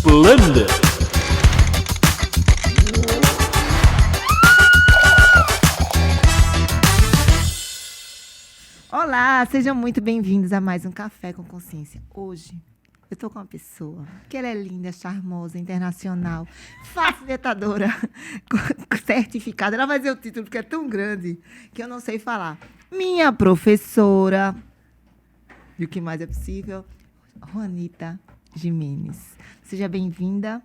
Splendid. Olá, sejam muito bem-vindos a mais um Café com Consciência. Hoje, eu tô com uma pessoa que ela é linda, charmosa, internacional, facilitadora, certificada. Ela vai dizer o título porque é tão grande que eu não sei falar. Minha professora, e o que mais é possível, Juanita Gimenez. Seja bem-vinda,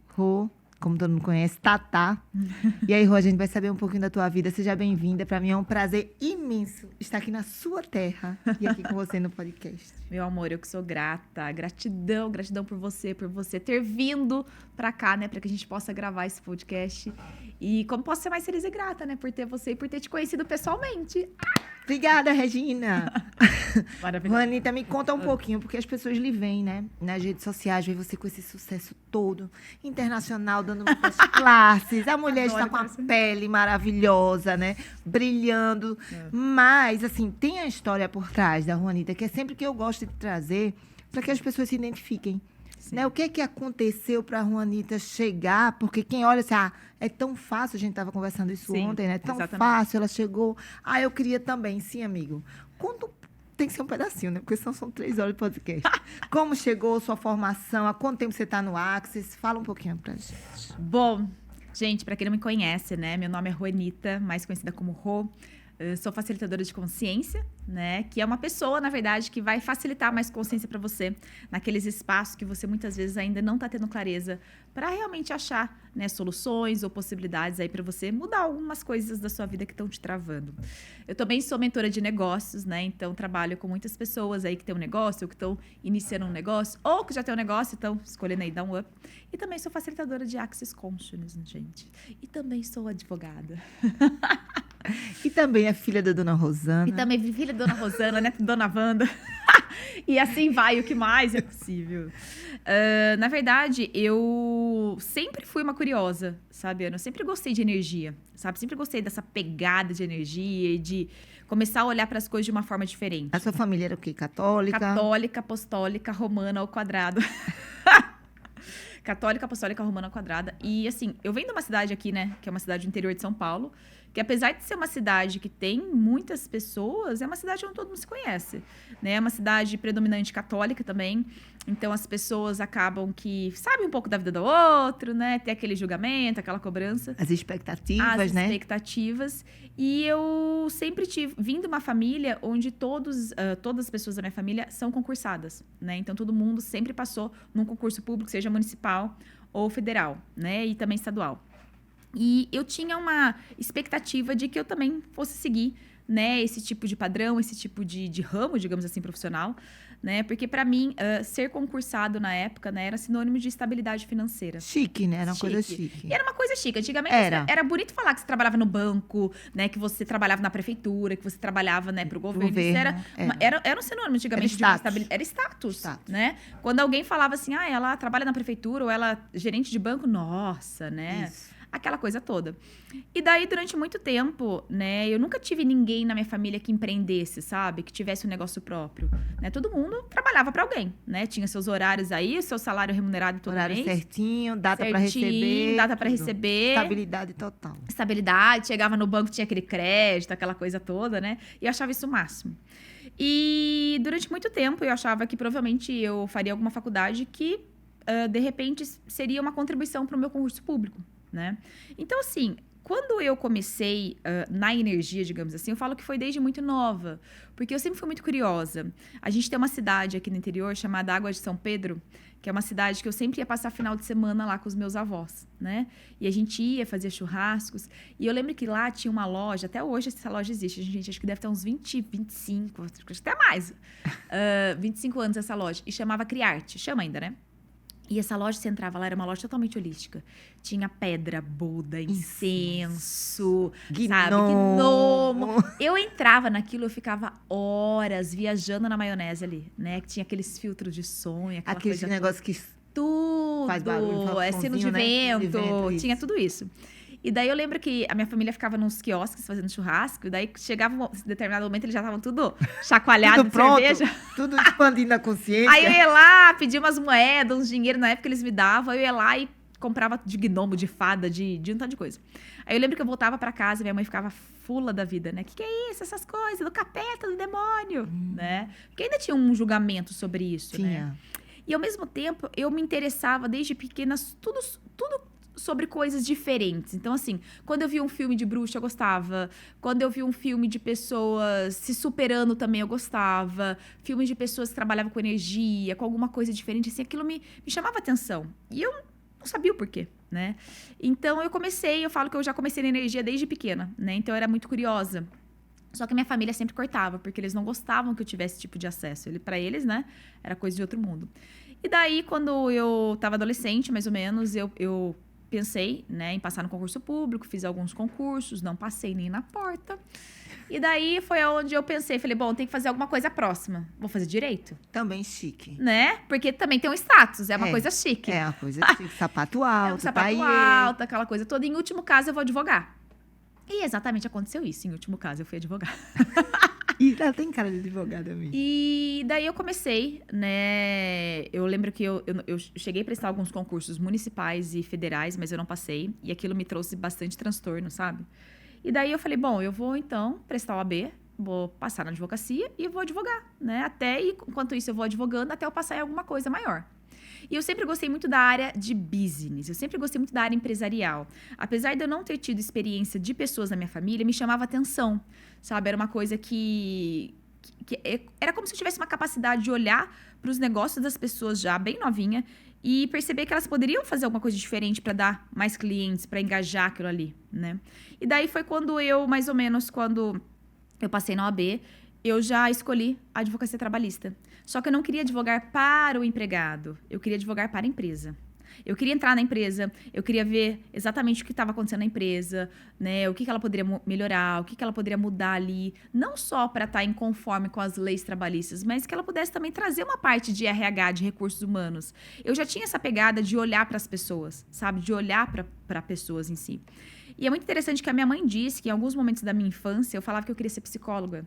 Rô. Como todo mundo conhece, Tatá. E aí, Rô, a gente vai saber um pouquinho da tua vida. Seja bem-vinda. Para mim é um prazer imenso estar aqui na sua terra e aqui com você no podcast. Meu amor, eu que sou grata. Gratidão por você ter vindo pra cá, né? Pra que a gente possa gravar esse podcast. E como posso ser mais feliz e grata, né? Por ter você e por ter te conhecido pessoalmente. Obrigada, Regina. Maravilhoso. Juanita, me conta um pouquinho, porque as pessoas lhe veem, né? Nas redes sociais, veem você com esse sucesso todo, internacional, dando muitas classes. A mulher está com a pele maravilhosa, né? Brilhando. Mas, assim, tem a história por trás da Juanita, que é sempre que eu gosto de trazer, para que as pessoas se identifiquem. Né? O que aconteceu para a Juanita chegar? Porque quem olha assim, é tão fácil, a gente estava conversando isso ontem, né? Tão fácil, ela chegou. Eu queria também. Sim, amigo. Tem que ser um pedacinho, né? Porque senão são 3 horas de podcast. Como chegou sua formação? Há quanto tempo você está no Axis? Fala um pouquinho pra gente. Bom, gente, para quem não me conhece, né? Meu nome é Juanita, mais conhecida como Rô. Eu sou facilitadora de consciência, né? Que é uma pessoa, na verdade, que vai facilitar mais consciência para você naqueles espaços que você muitas vezes ainda não está tendo clareza para realmente achar, né, soluções ou possibilidades aí para você mudar algumas coisas da sua vida que estão te travando. Eu também sou mentora de negócios, né? Então trabalho com muitas pessoas aí que têm um negócio ou que estão iniciando um negócio ou que já têm um negócio e estão escolhendo aí dar um up. E também sou facilitadora de Access Consciousness, gente. E também sou advogada. E também é filha da Dona Rosana. E também filha da Dona Rosana, né? Dona Wanda. E assim vai, o que mais é possível. Na verdade, eu sempre fui uma curiosa, sabe, Ana? Eu sempre gostei de energia, sabe? Sempre gostei dessa pegada de energia e de começar a olhar para as coisas de uma forma diferente. A sua família era o quê? Católica? Católica, apostólica, romana ao quadrado. Católica, apostólica, romana ao quadrada. E, assim, eu venho de uma cidade aqui, né? Que é uma cidade do interior de São Paulo. Que, apesar de ser uma cidade que tem muitas pessoas, é uma cidade onde todo mundo se conhece. Né? É uma cidade predominante católica também. Então, as pessoas acabam que sabem um pouco da vida do outro, né? Tem aquele julgamento, aquela cobrança. As expectativas, né? As expectativas. E eu sempre vim de uma família onde todas as pessoas da minha família são concursadas, né? Então, todo mundo sempre passou num concurso público, seja municipal ou federal, né? E também estadual. E eu tinha uma expectativa de que eu também fosse seguir, né, esse tipo de padrão, esse tipo de ramo, digamos assim, profissional, né? Porque para mim, ser concursado na época, né, era sinônimo de estabilidade financeira. Chique, né? Era uma coisa chique. E era uma coisa chique. Antigamente era bonito falar que você trabalhava no banco, né, que você trabalhava na prefeitura, que você trabalhava, né, pro governo. Isso era um sinônimo antigamente de estabilidade. Era status, né? Quando alguém falava assim, ela trabalha na prefeitura ou ela é gerente de banco, nossa, né? Isso. Aquela coisa toda. E daí, durante muito tempo, né, eu nunca tive ninguém na minha família que empreendesse, sabe? Que tivesse um negócio próprio, né? Todo mundo trabalhava para alguém, né? Tinha seus horários aí, o seu salário remunerado todo mês. Horário certinho, data para receber. Data para receber. Estabilidade total. Estabilidade, chegava no banco, tinha aquele crédito, aquela coisa toda, né? E eu achava isso o máximo. E durante muito tempo, eu achava que provavelmente eu faria alguma faculdade que, de repente, seria uma contribuição para o meu concurso público. Né? Então, assim, quando eu comecei na energia, digamos assim, eu falo que foi desde muito nova, porque eu sempre fui muito curiosa. A gente tem uma cidade aqui no interior chamada Água de São Pedro, que é uma cidade que eu sempre ia passar final de semana lá com os meus avós, né? E a gente ia fazer churrascos, e eu lembro que lá tinha uma loja, até hoje essa loja existe, gente, acho que deve ter uns 20, 25, até mais, 25 anos essa loja, e chamava Criarte, chama ainda, né? E essa loja, você entrava lá, era uma loja totalmente holística. Tinha pedra, Buda, incenso, gnomo. Eu entrava naquilo, eu ficava horas viajando na maionese ali, né? Que tinha aqueles filtros de som, aquele negócio que tudo, faz barulho, sino de vento, tinha tudo isso. E daí eu lembro que a minha família ficava nos quiosques fazendo churrasco, e daí chegava um determinado momento, eles já estavam tudo chacoalhado Tudo de pronto, cerveja. tudo expandindo a consciência. Aí eu ia lá, pedia umas moedas, uns dinheiro, na época eles me davam, eu ia lá e comprava de gnomo, de fada, de um tanto de coisa. Aí eu lembro que eu voltava pra casa e minha mãe ficava fula da vida, né? Que é isso? Essas coisas, do capeta, do demônio, né? Porque ainda tinha um julgamento sobre isso, né? Tinha. E ao mesmo tempo, eu me interessava desde pequena tudo sobre coisas diferentes. Então, assim, quando eu vi um filme de bruxa, eu gostava. Quando eu vi um filme de pessoas se superando também, eu gostava. Filmes de pessoas que trabalhavam com energia, com alguma coisa diferente, assim, aquilo me chamava atenção. E eu não sabia o porquê, né? Então, eu falo que eu já comecei na energia desde pequena, né? Então, eu era muito curiosa. Só que a minha família sempre cortava, porque eles não gostavam que eu tivesse esse tipo de acesso. Para eles, né, era coisa de outro mundo. E daí, quando eu estava adolescente, mais ou menos, eu pensei, né, em passar no concurso público, fiz alguns concursos, não passei nem na porta. E daí foi onde eu pensei, falei, bom, tem que fazer alguma coisa próxima. Vou fazer direito, Também chique. né? Porque também tem um status, é uma coisa chique. É uma coisa chique. Sapato alto, É um sapato taillé. alto, aquela coisa toda. Em último caso, eu vou advogar. E exatamente aconteceu isso. Em último caso, eu fui advogar. E ela tem cara de advogada mesmo. E daí eu comecei, né? Eu lembro que eu cheguei a prestar alguns concursos municipais e federais, mas eu não passei. E aquilo me trouxe bastante transtorno, sabe? E daí eu falei, bom, eu vou então prestar o AB, vou passar na advocacia e vou advogar, né? Enquanto isso eu vou advogando até eu passar em alguma coisa maior. E eu sempre gostei muito da área de business, eu sempre gostei muito da área empresarial. Apesar de eu não ter tido experiência de pessoas na minha família, me chamava atenção, sabe? Era uma coisa que era como se eu tivesse uma capacidade de olhar para os negócios das pessoas já bem novinha e perceber que elas poderiam fazer alguma coisa diferente para dar mais clientes, para engajar aquilo ali, né? E daí foi quando quando eu passei na OAB, eu já escolhi a advocacia trabalhista. Só que eu não queria advogar para o empregado, eu queria advogar para a empresa. Eu queria entrar na empresa, eu queria ver exatamente o que estava acontecendo na empresa, né? O que ela poderia melhorar, o que ela poderia mudar ali. Não só para estar em conforme com as leis trabalhistas, mas que ela pudesse também trazer uma parte de RH, de recursos humanos. Eu já tinha essa pegada de olhar para as pessoas, sabe? De olhar para pessoas em si. E é muito interessante que a minha mãe disse que em alguns momentos da minha infância eu falava que eu queria ser psicóloga.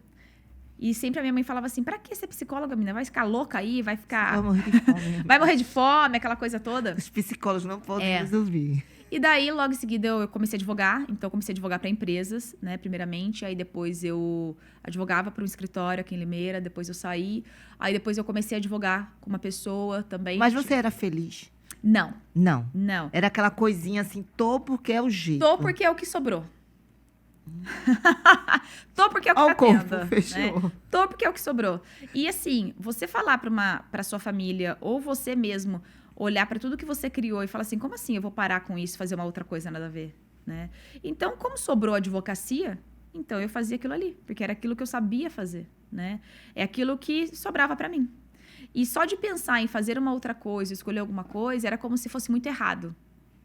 E sempre a minha mãe falava assim, pra que ser psicóloga, menina? Vai ficar louca aí, vai ficar... Vai morrer de fome. Vai morrer de fome, aquela coisa toda. Os psicólogos não podem resolver. E daí, logo em seguida, eu comecei a advogar. Então, eu comecei a advogar para empresas, né, primeiramente. Aí, depois, eu advogava para um escritório aqui em Limeira. Depois, eu saí. Aí, depois, eu comecei a advogar com uma pessoa também. Mas você era feliz? Não. Não. Não. Era aquela coisinha assim, tô porque é o jeito. Tô porque é o que sobrou. Tô porque é o que Ó, tá o corpo tendo, fechou. né? Tô porque é o que sobrou. E assim, você falar pra sua família ou você mesmo olhar pra tudo que você criou e falar assim, como assim eu vou parar com isso, fazer uma outra coisa nada a ver, né? Então, como sobrou a advocacia, então eu fazia aquilo ali, porque era aquilo que eu sabia fazer, né? É aquilo que sobrava pra mim. E só de pensar em fazer uma outra coisa, escolher alguma coisa, era como se fosse muito errado.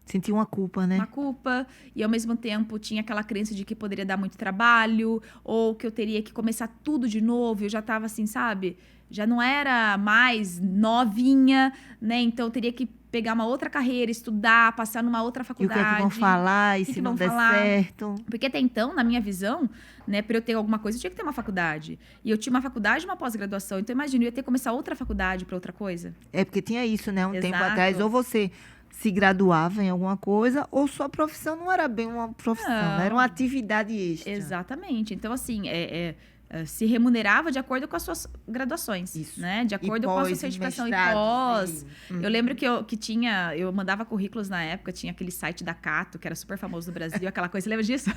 Senti uma culpa, né? Uma culpa, e ao mesmo tempo tinha aquela crença de que poderia dar muito trabalho, ou que eu teria que começar tudo de novo, eu já tava assim, sabe? Já não era mais novinha, né? Então eu teria que pegar uma outra carreira, estudar, passar numa outra E o faculdade. que é que vão falar? E que se vão não der falar? certo? Porque até então, na minha visão, né, para eu ter alguma coisa, eu tinha que ter uma faculdade. E eu tinha uma faculdade e uma pós-graduação. Então, imagina, eu ia ter que começar outra faculdade para outra coisa. É porque tinha isso, né? Um tempo Exato. atrás. Ou você se graduava em alguma coisa, ou sua profissão não era bem uma profissão, né? Era uma atividade extra. Exatamente. Então, assim, se remunerava de acordo com as suas graduações, Isso. né? De acordo com a sua certificação mestrado, e pós. sim. Eu lembro que eu mandava currículos na época, tinha aquele site da Cato, que era super famoso no Brasil, aquela coisa, você lembra disso?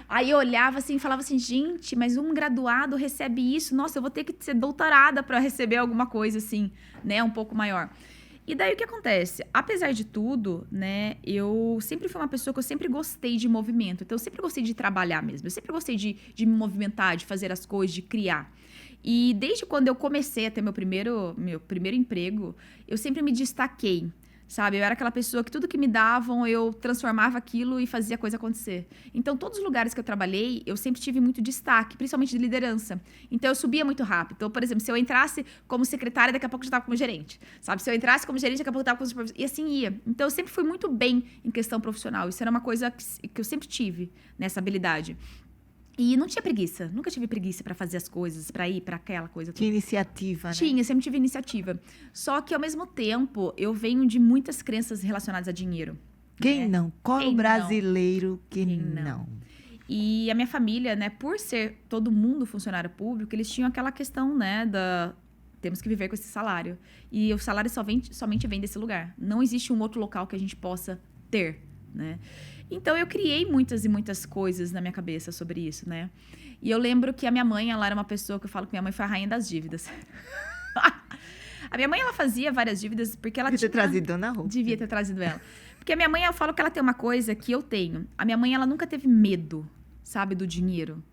Aí eu olhava assim e falava assim, gente, mas um graduado recebe isso? Nossa, eu vou ter que ser doutorada para receber alguma coisa assim, né? Um pouco maior. E daí o que acontece? Apesar de tudo, né, eu sempre fui uma pessoa que eu sempre gostei de movimento. Então, eu sempre gostei de trabalhar mesmo. Eu sempre gostei de me movimentar, de fazer as coisas, de criar. E desde quando eu comecei a ter meu primeiro emprego, eu sempre me destaquei, sabe? Eu era aquela pessoa que tudo que me davam, eu transformava aquilo e fazia a coisa acontecer. Então, todos os lugares que eu trabalhei, eu sempre tive muito destaque, principalmente de liderança. Então, eu subia muito rápido. Então, por exemplo, se eu entrasse como secretária, daqui a pouco eu já estava como gerente, sabe? Se eu entrasse como gerente, daqui a pouco eu estava como supervisor. E assim ia. Então, eu sempre fui muito bem em questão profissional. Isso era uma coisa que eu sempre tive, nessa habilidade. E não tinha preguiça. Nunca tive preguiça pra fazer as coisas, pra ir pra aquela coisa. Tinha iniciativa, né? Tinha, sempre tive iniciativa. Só que, ao mesmo tempo, eu venho de muitas crenças relacionadas a dinheiro. Quem né? não? Qual é Quem o não? brasileiro que Quem não? não? E a minha família, né, por ser todo mundo funcionário público, eles tinham aquela questão, né, temos que viver com esse salário. E o salário somente vem desse lugar. Não existe um outro local que a gente possa ter, né? Então, eu criei muitas e muitas coisas na minha cabeça sobre isso, né? E eu lembro que a minha mãe, ela era uma pessoa que eu falo que minha mãe foi a rainha das dívidas. A minha mãe, ela fazia várias dívidas porque ela Devia ter tinha... trazido Dona Ruth. Devia ter trazido ela. Porque a minha mãe, eu falo que ela tem uma coisa que eu tenho. A minha mãe, ela nunca teve medo, sabe, do dinheiro.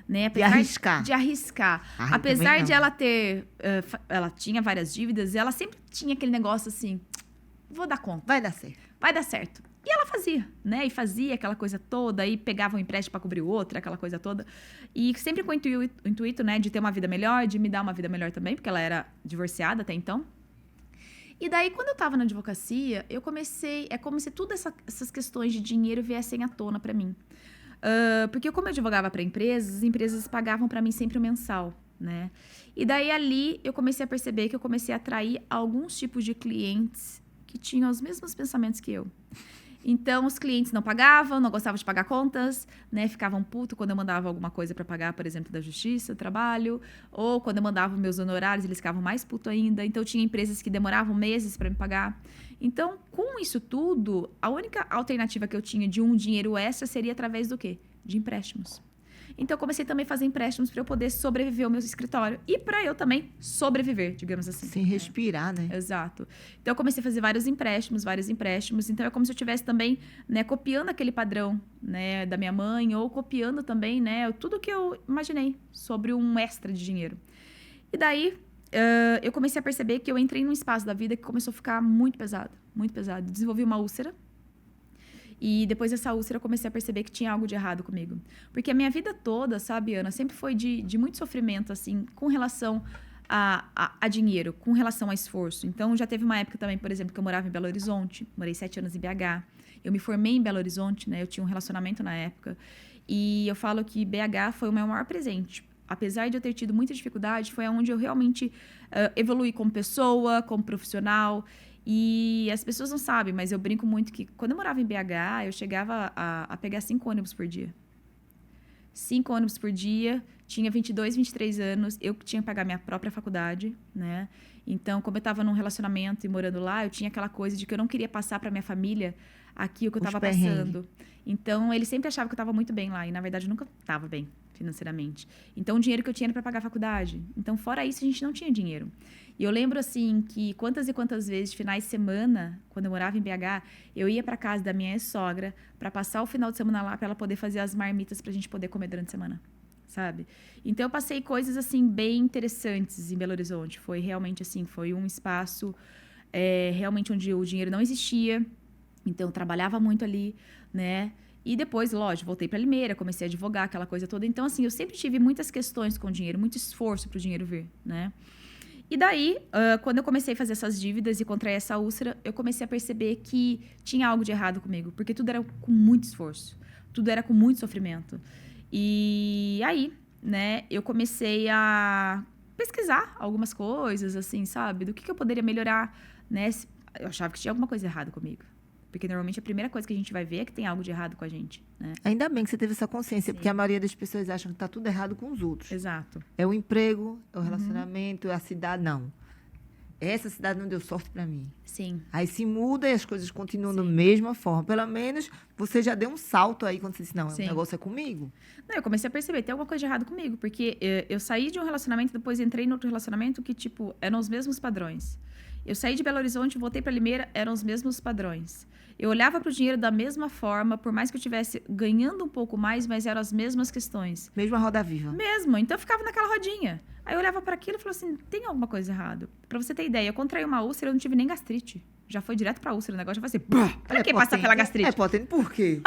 Né? De arriscar. De arriscar. Ai, Apesar também de não. ela ter... ela tinha várias dívidas e ela sempre tinha aquele negócio assim... Vou dar conta. Vai dar certo. Vai dar certo. E ela fazia, né? E fazia aquela coisa toda, aí pegava um empréstimo para cobrir o outro, aquela coisa toda. E sempre com o intuito, né, de ter uma vida melhor, de me dar uma vida melhor também, porque ela era divorciada até então. E daí, quando eu tava na advocacia, eu comecei... É como se todas essas questões de dinheiro viessem à tona para mim. Porque como eu advogava para empresas, as empresas pagavam para mim sempre o mensal, né? E daí, ali, eu comecei a perceber que eu comecei a atrair alguns tipos de clientes que tinham os mesmos pensamentos que eu. Então, os clientes não pagavam, não gostavam de pagar contas, né? Ficavam putos quando eu mandava alguma coisa para pagar, por exemplo, da justiça, do trabalho. Ou quando eu mandava meus honorários, eles ficavam mais putos ainda. Então, tinha empresas que demoravam meses para me pagar. Então, com isso tudo, a única alternativa que eu tinha de um dinheiro extra seria através do quê? De empréstimos. Então, eu comecei também a fazer empréstimos para eu poder sobreviver ao meu escritório. E para eu também sobreviver, digamos assim. Sem respirar, né? Exato. Então, eu comecei a fazer vários empréstimos. Então, é como se eu estivesse também, né, copiando aquele padrão, né, da minha mãe, ou copiando também, né, tudo que eu imaginei sobre um extra de dinheiro. E daí, eu comecei a perceber que eu entrei num espaço da vida que começou a ficar muito pesado, muito pesado. Desenvolvi uma úlcera. E depois dessa úlcera, eu comecei a perceber que tinha algo de errado comigo. Porque a minha vida toda, sabe, Ana, sempre foi de muito sofrimento, assim, com relação a dinheiro, com relação a esforço. Então, já teve uma época também, por exemplo, que eu morava em Belo Horizonte. Morei 7 anos em BH. Eu me formei em Belo Horizonte, né? Eu tinha um relacionamento na época. E eu falo que BH foi o meu maior presente. Apesar de eu ter tido muita dificuldade, foi onde eu realmente evoluí como pessoa, como profissional. E as pessoas não sabem, mas eu brinco muito que quando eu morava em BH, eu chegava a pegar 5 ônibus por dia. 5 ônibus por dia, tinha 22, 23 anos, eu tinha que pagar minha própria faculdade, né? Então, como eu estava num relacionamento e morando lá, eu tinha aquela coisa de que eu não queria passar para minha família aqui o que eu estava passando. Então, eles sempre achavam que eu estava muito bem lá, e na verdade eu nunca estava bem financeiramente. Então, o dinheiro que eu tinha era para pagar a faculdade. Então, fora isso, a gente não tinha dinheiro. E eu lembro, assim, que quantas e quantas vezes, de finais de semana, quando eu morava em BH, eu ia para casa da minha ex-sogra para passar o final de semana lá para ela poder fazer as marmitas para a gente poder comer durante a semana, sabe? Então, eu passei coisas, assim, bem interessantes em Belo Horizonte. Foi realmente, assim, foi um espaço realmente onde o dinheiro não existia. Então, eu trabalhava muito ali, né? E depois, lógico, voltei para Limeira, comecei a advogar, aquela coisa toda. Então, assim, eu sempre tive muitas questões com o dinheiro, muito esforço para o dinheiro vir, né? E daí, quando eu comecei a fazer essas dívidas e contrair essa úlcera, eu comecei a perceber que tinha algo de errado comigo, porque tudo era com muito esforço, tudo era com muito sofrimento. E aí, né, eu comecei a pesquisar algumas coisas, assim, sabe? Do que eu poderia melhorar, né? Eu achava que tinha alguma coisa errada comigo. Porque normalmente a primeira coisa que a gente vai ver é que tem algo de errado com a gente, né? Ainda bem que você teve essa consciência, Sim. porque a maioria das pessoas acham que tá tudo errado com os outros. Exato. É o emprego, é o relacionamento, é a cidade. Não. Essa cidade não deu sorte para mim. Sim. Aí se muda e as coisas continuam da Sim. mesma forma. Pelo menos você já deu um salto aí quando você disse, não, o Sim. negócio é comigo. Não, eu comecei a perceber, tem alguma coisa de errado comigo. Porque eu saí de um relacionamento, depois entrei em outro relacionamento que, tipo, eram os mesmos padrões. Eu saí de Belo Horizonte, voltei para Limeira, eram os mesmos padrões. Eu olhava para o dinheiro da mesma forma, por mais que eu estivesse ganhando um pouco mais, mas eram as mesmas questões. Mesma roda viva. Mesmo. Então, eu ficava naquela rodinha. Aí eu olhava para aquilo e falava assim, tem alguma coisa errada. Para você ter ideia, eu contraí uma úlcera, eu não tive nem gastrite. Já foi direto pra úlcera o negócio. Já foi assim, pra que passar pela gastrite? É potente por quê?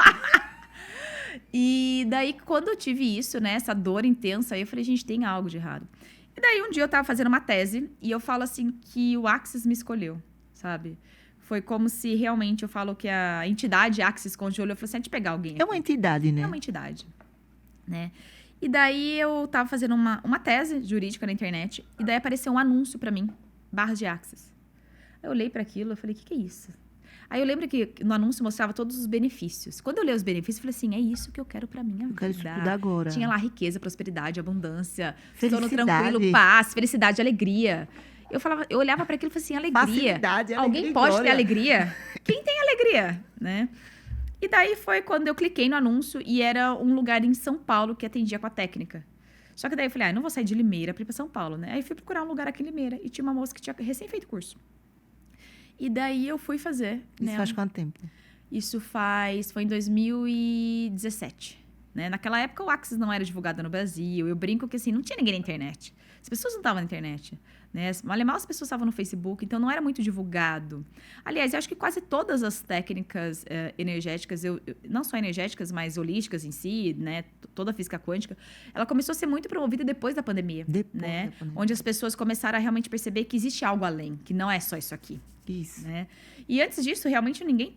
E daí, quando eu tive isso, né, essa dor intensa, aí eu falei, gente, tem algo de errado. E daí, um dia eu tava fazendo uma tese e eu falo assim que o Axis me escolheu, sabe? Foi como se realmente eu falo que a entidade Axis Conscious olhou e falou assim, é de pegar alguém aqui. É uma entidade, né? É uma entidade, né? E daí eu tava fazendo uma tese jurídica na internet e daí apareceu um anúncio pra mim, barras de Axis. Eu olhei pra aquilo e falei, o que é isso? Aí eu lembro que no anúncio mostrava todos os benefícios. Quando eu li os benefícios, eu falei assim, é isso que eu quero pra minha vida. Eu quero estudar agora. Tinha lá riqueza, prosperidade, abundância, Felicidade. sono tranquilo, paz, felicidade, alegria. Eu olhava pra aquilo e falei assim, alegria. Facilidade, Alguém alegria e pode ter glória. alegria? Quem tem alegria, né? E daí foi quando eu cliquei no anúncio e era um lugar em São Paulo que atendia com a técnica. Só que daí eu falei, não vou sair de Limeira pra ir pra São Paulo, né? Aí fui procurar um lugar aqui em Limeira e tinha uma moça que tinha recém feito curso. E daí eu fui fazer. Isso faz quanto tempo? Foi em 2017. Né? Naquela época o Axis não era divulgado no Brasil. Eu brinco que assim, não tinha ninguém na internet. As pessoas não estavam na internet. Né? Mal as pessoas estavam no Facebook, então não era muito divulgado. Aliás, eu acho que quase todas as técnicas energéticas, não só energéticas, mas holísticas em si, né? Toda a física quântica, ela começou a ser muito promovida depois da pandemia. Né? Onde as pessoas começaram a realmente perceber que existe algo além, que não é só isso aqui. Isso. Né? E antes disso, realmente ninguém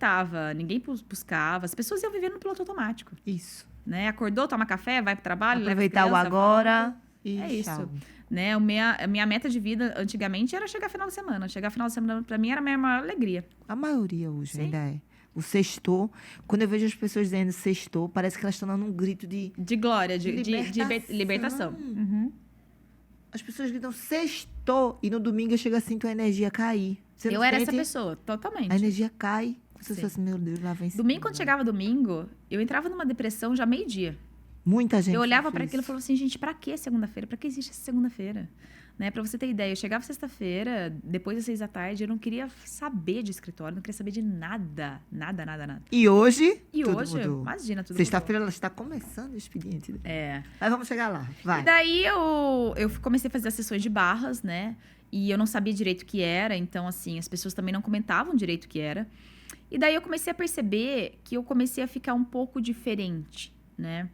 buscava, as pessoas iam vivendo no piloto automático. Isso. Né? Acordou, toma café, vai pro trabalho, aproveitar leva a criança, o agora volta. e É isso. tchau. Né? A minha meta de vida antigamente era chegar final de semana. Chegar final de semana pra mim era a minha maior alegria. A maioria hoje Sim. ainda é. O sextou, quando eu vejo as pessoas dizendo sextou, parece que elas estão dando um grito de glória, de libertação. libertação. Uhum. As pessoas gritam sextou e no domingo eu chego assim, tua energia cair. Você não Eu era sente? essa pessoa, totalmente. A energia cai. Você Sim. fala assim, meu Deus, lá vem Domingo, quando chegava domingo, eu entrava numa depressão já meio-dia. Muita gente. Eu olhava sofre para aquilo e isso. falava assim, gente, pra que segunda-feira? Pra que existe essa segunda-feira? Né? Pra você ter ideia, eu chegava sexta-feira, depois das 6 da tarde, eu não queria saber de escritório, não queria saber de nada. Nada. E hoje, E tudo hoje, mudou. imagina, tudo Sexta-feira ela está começando o expediente. mudou. É. Mas vamos chegar lá, vai. E daí eu comecei a fazer as sessões de barras, né? E eu não sabia direito o que era, então, assim, as pessoas também não comentavam direito o que era. E daí eu comecei a perceber que eu comecei a ficar um pouco diferente, né?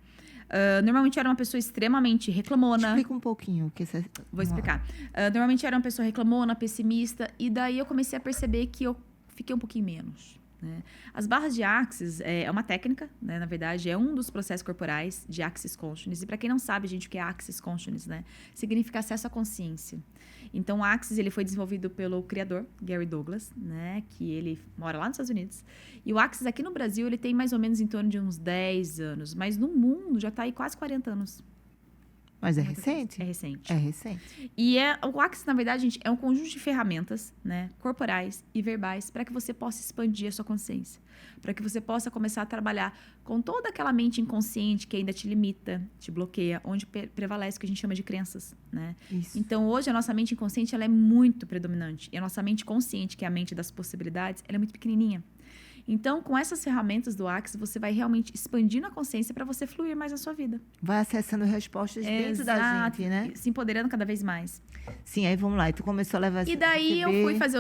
Normalmente eu era uma pessoa extremamente reclamona. Explica um pouquinho o que você... Vou explicar. Normalmente eu era uma pessoa reclamona, pessimista, e daí eu comecei a perceber que eu fiquei um pouquinho menos. Né? As barras de Axis é uma técnica, né? Na verdade, é um dos processos corporais de Axis Consciousness. E para quem não sabe, gente, o que é Axis Consciousness, né? Significa acesso à consciência. Então, o Axis ele foi desenvolvido pelo criador, Gary Douglas, né? Que ele mora lá nos Estados Unidos. E o Axis aqui no Brasil, ele tem mais ou menos em torno de uns 10 anos. Mas no mundo já está aí quase 40 anos. Mas é recente? É recente. É recente. E o Axis, na verdade, gente, é um conjunto de ferramentas, né, corporais e verbais para que você possa expandir a sua consciência. Para que você possa começar a trabalhar com toda aquela mente inconsciente que ainda te limita, te bloqueia, onde prevalece o que a gente chama de crenças, né? Isso. Então, hoje, a nossa mente inconsciente ela é muito predominante. E a nossa mente consciente, que é a mente das possibilidades, ela é muito pequenininha. Então, com essas ferramentas do Axis, você vai realmente expandindo a consciência para você fluir mais na sua vida. Vai acessando respostas dentro da gente, né? Se empoderando cada vez mais. Sim, aí vamos lá. E tu começou a levar... E daí eu fui fazer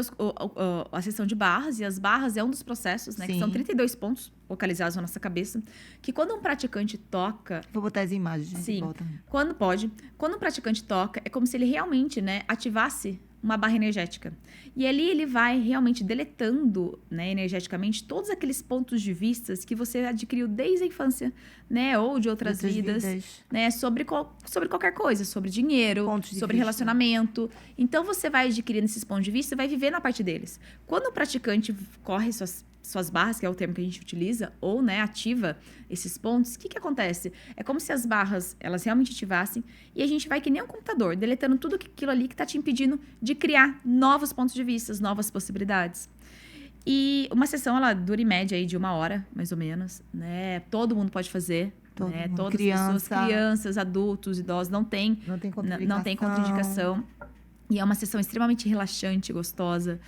a sessão de barras, e as barras é um dos processos, né? Sim. Que são 32 pontos localizados na nossa cabeça, que quando um praticante toca... Vou botar as imagens, gente. Sim, Volta. quando um praticante toca, é como se ele realmente, né, ativasse uma barra energética. E ali ele vai realmente deletando, né, energeticamente todos aqueles pontos de vistas que você adquiriu desde a infância, né, ou de outras vidas, né, sobre qualquer coisa, sobre dinheiro, sobre relacionamento. Então você vai adquirindo esses pontos de vista e vai viver na parte deles. Quando o praticante corre suas barras, que é o termo que a gente utiliza, ou, né, ativa esses pontos, o que acontece? É como se as barras, elas realmente ativassem e a gente vai que nem um computador, deletando tudo aquilo ali que está te impedindo de criar novos pontos de vista, novas possibilidades. E uma sessão, ela dura em média aí de 1 hora, mais ou menos, né? Todo mundo pode fazer, né? Todas as pessoas, crianças, adultos, idosos, não tem contraindicação. E é uma sessão extremamente relaxante, gostosa.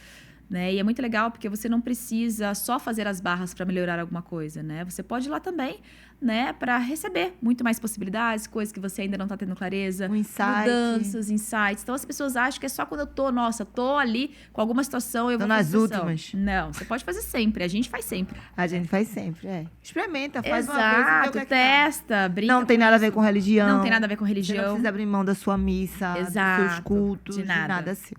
né? E é muito legal porque você não precisa só fazer as barras para melhorar alguma coisa, né? Você pode ir lá também, né, para receber muito mais possibilidades, coisas que você ainda não tá tendo clareza, Um insight. mudanças, insights. Então as pessoas acham que é só quando eu tô ali com alguma situação, eu Tô vou fazer nas sessão. últimas. Não, você pode fazer sempre, a gente faz sempre. A gente faz sempre, Experimenta, faz uma vez e vê o Exato, que é que dá. testa, brinca. Não tem nada a ver com religião. Não tem nada a ver com Você não religião. precisa abrir mão da sua missa, dos seus Exato, cultos, de nada. assim.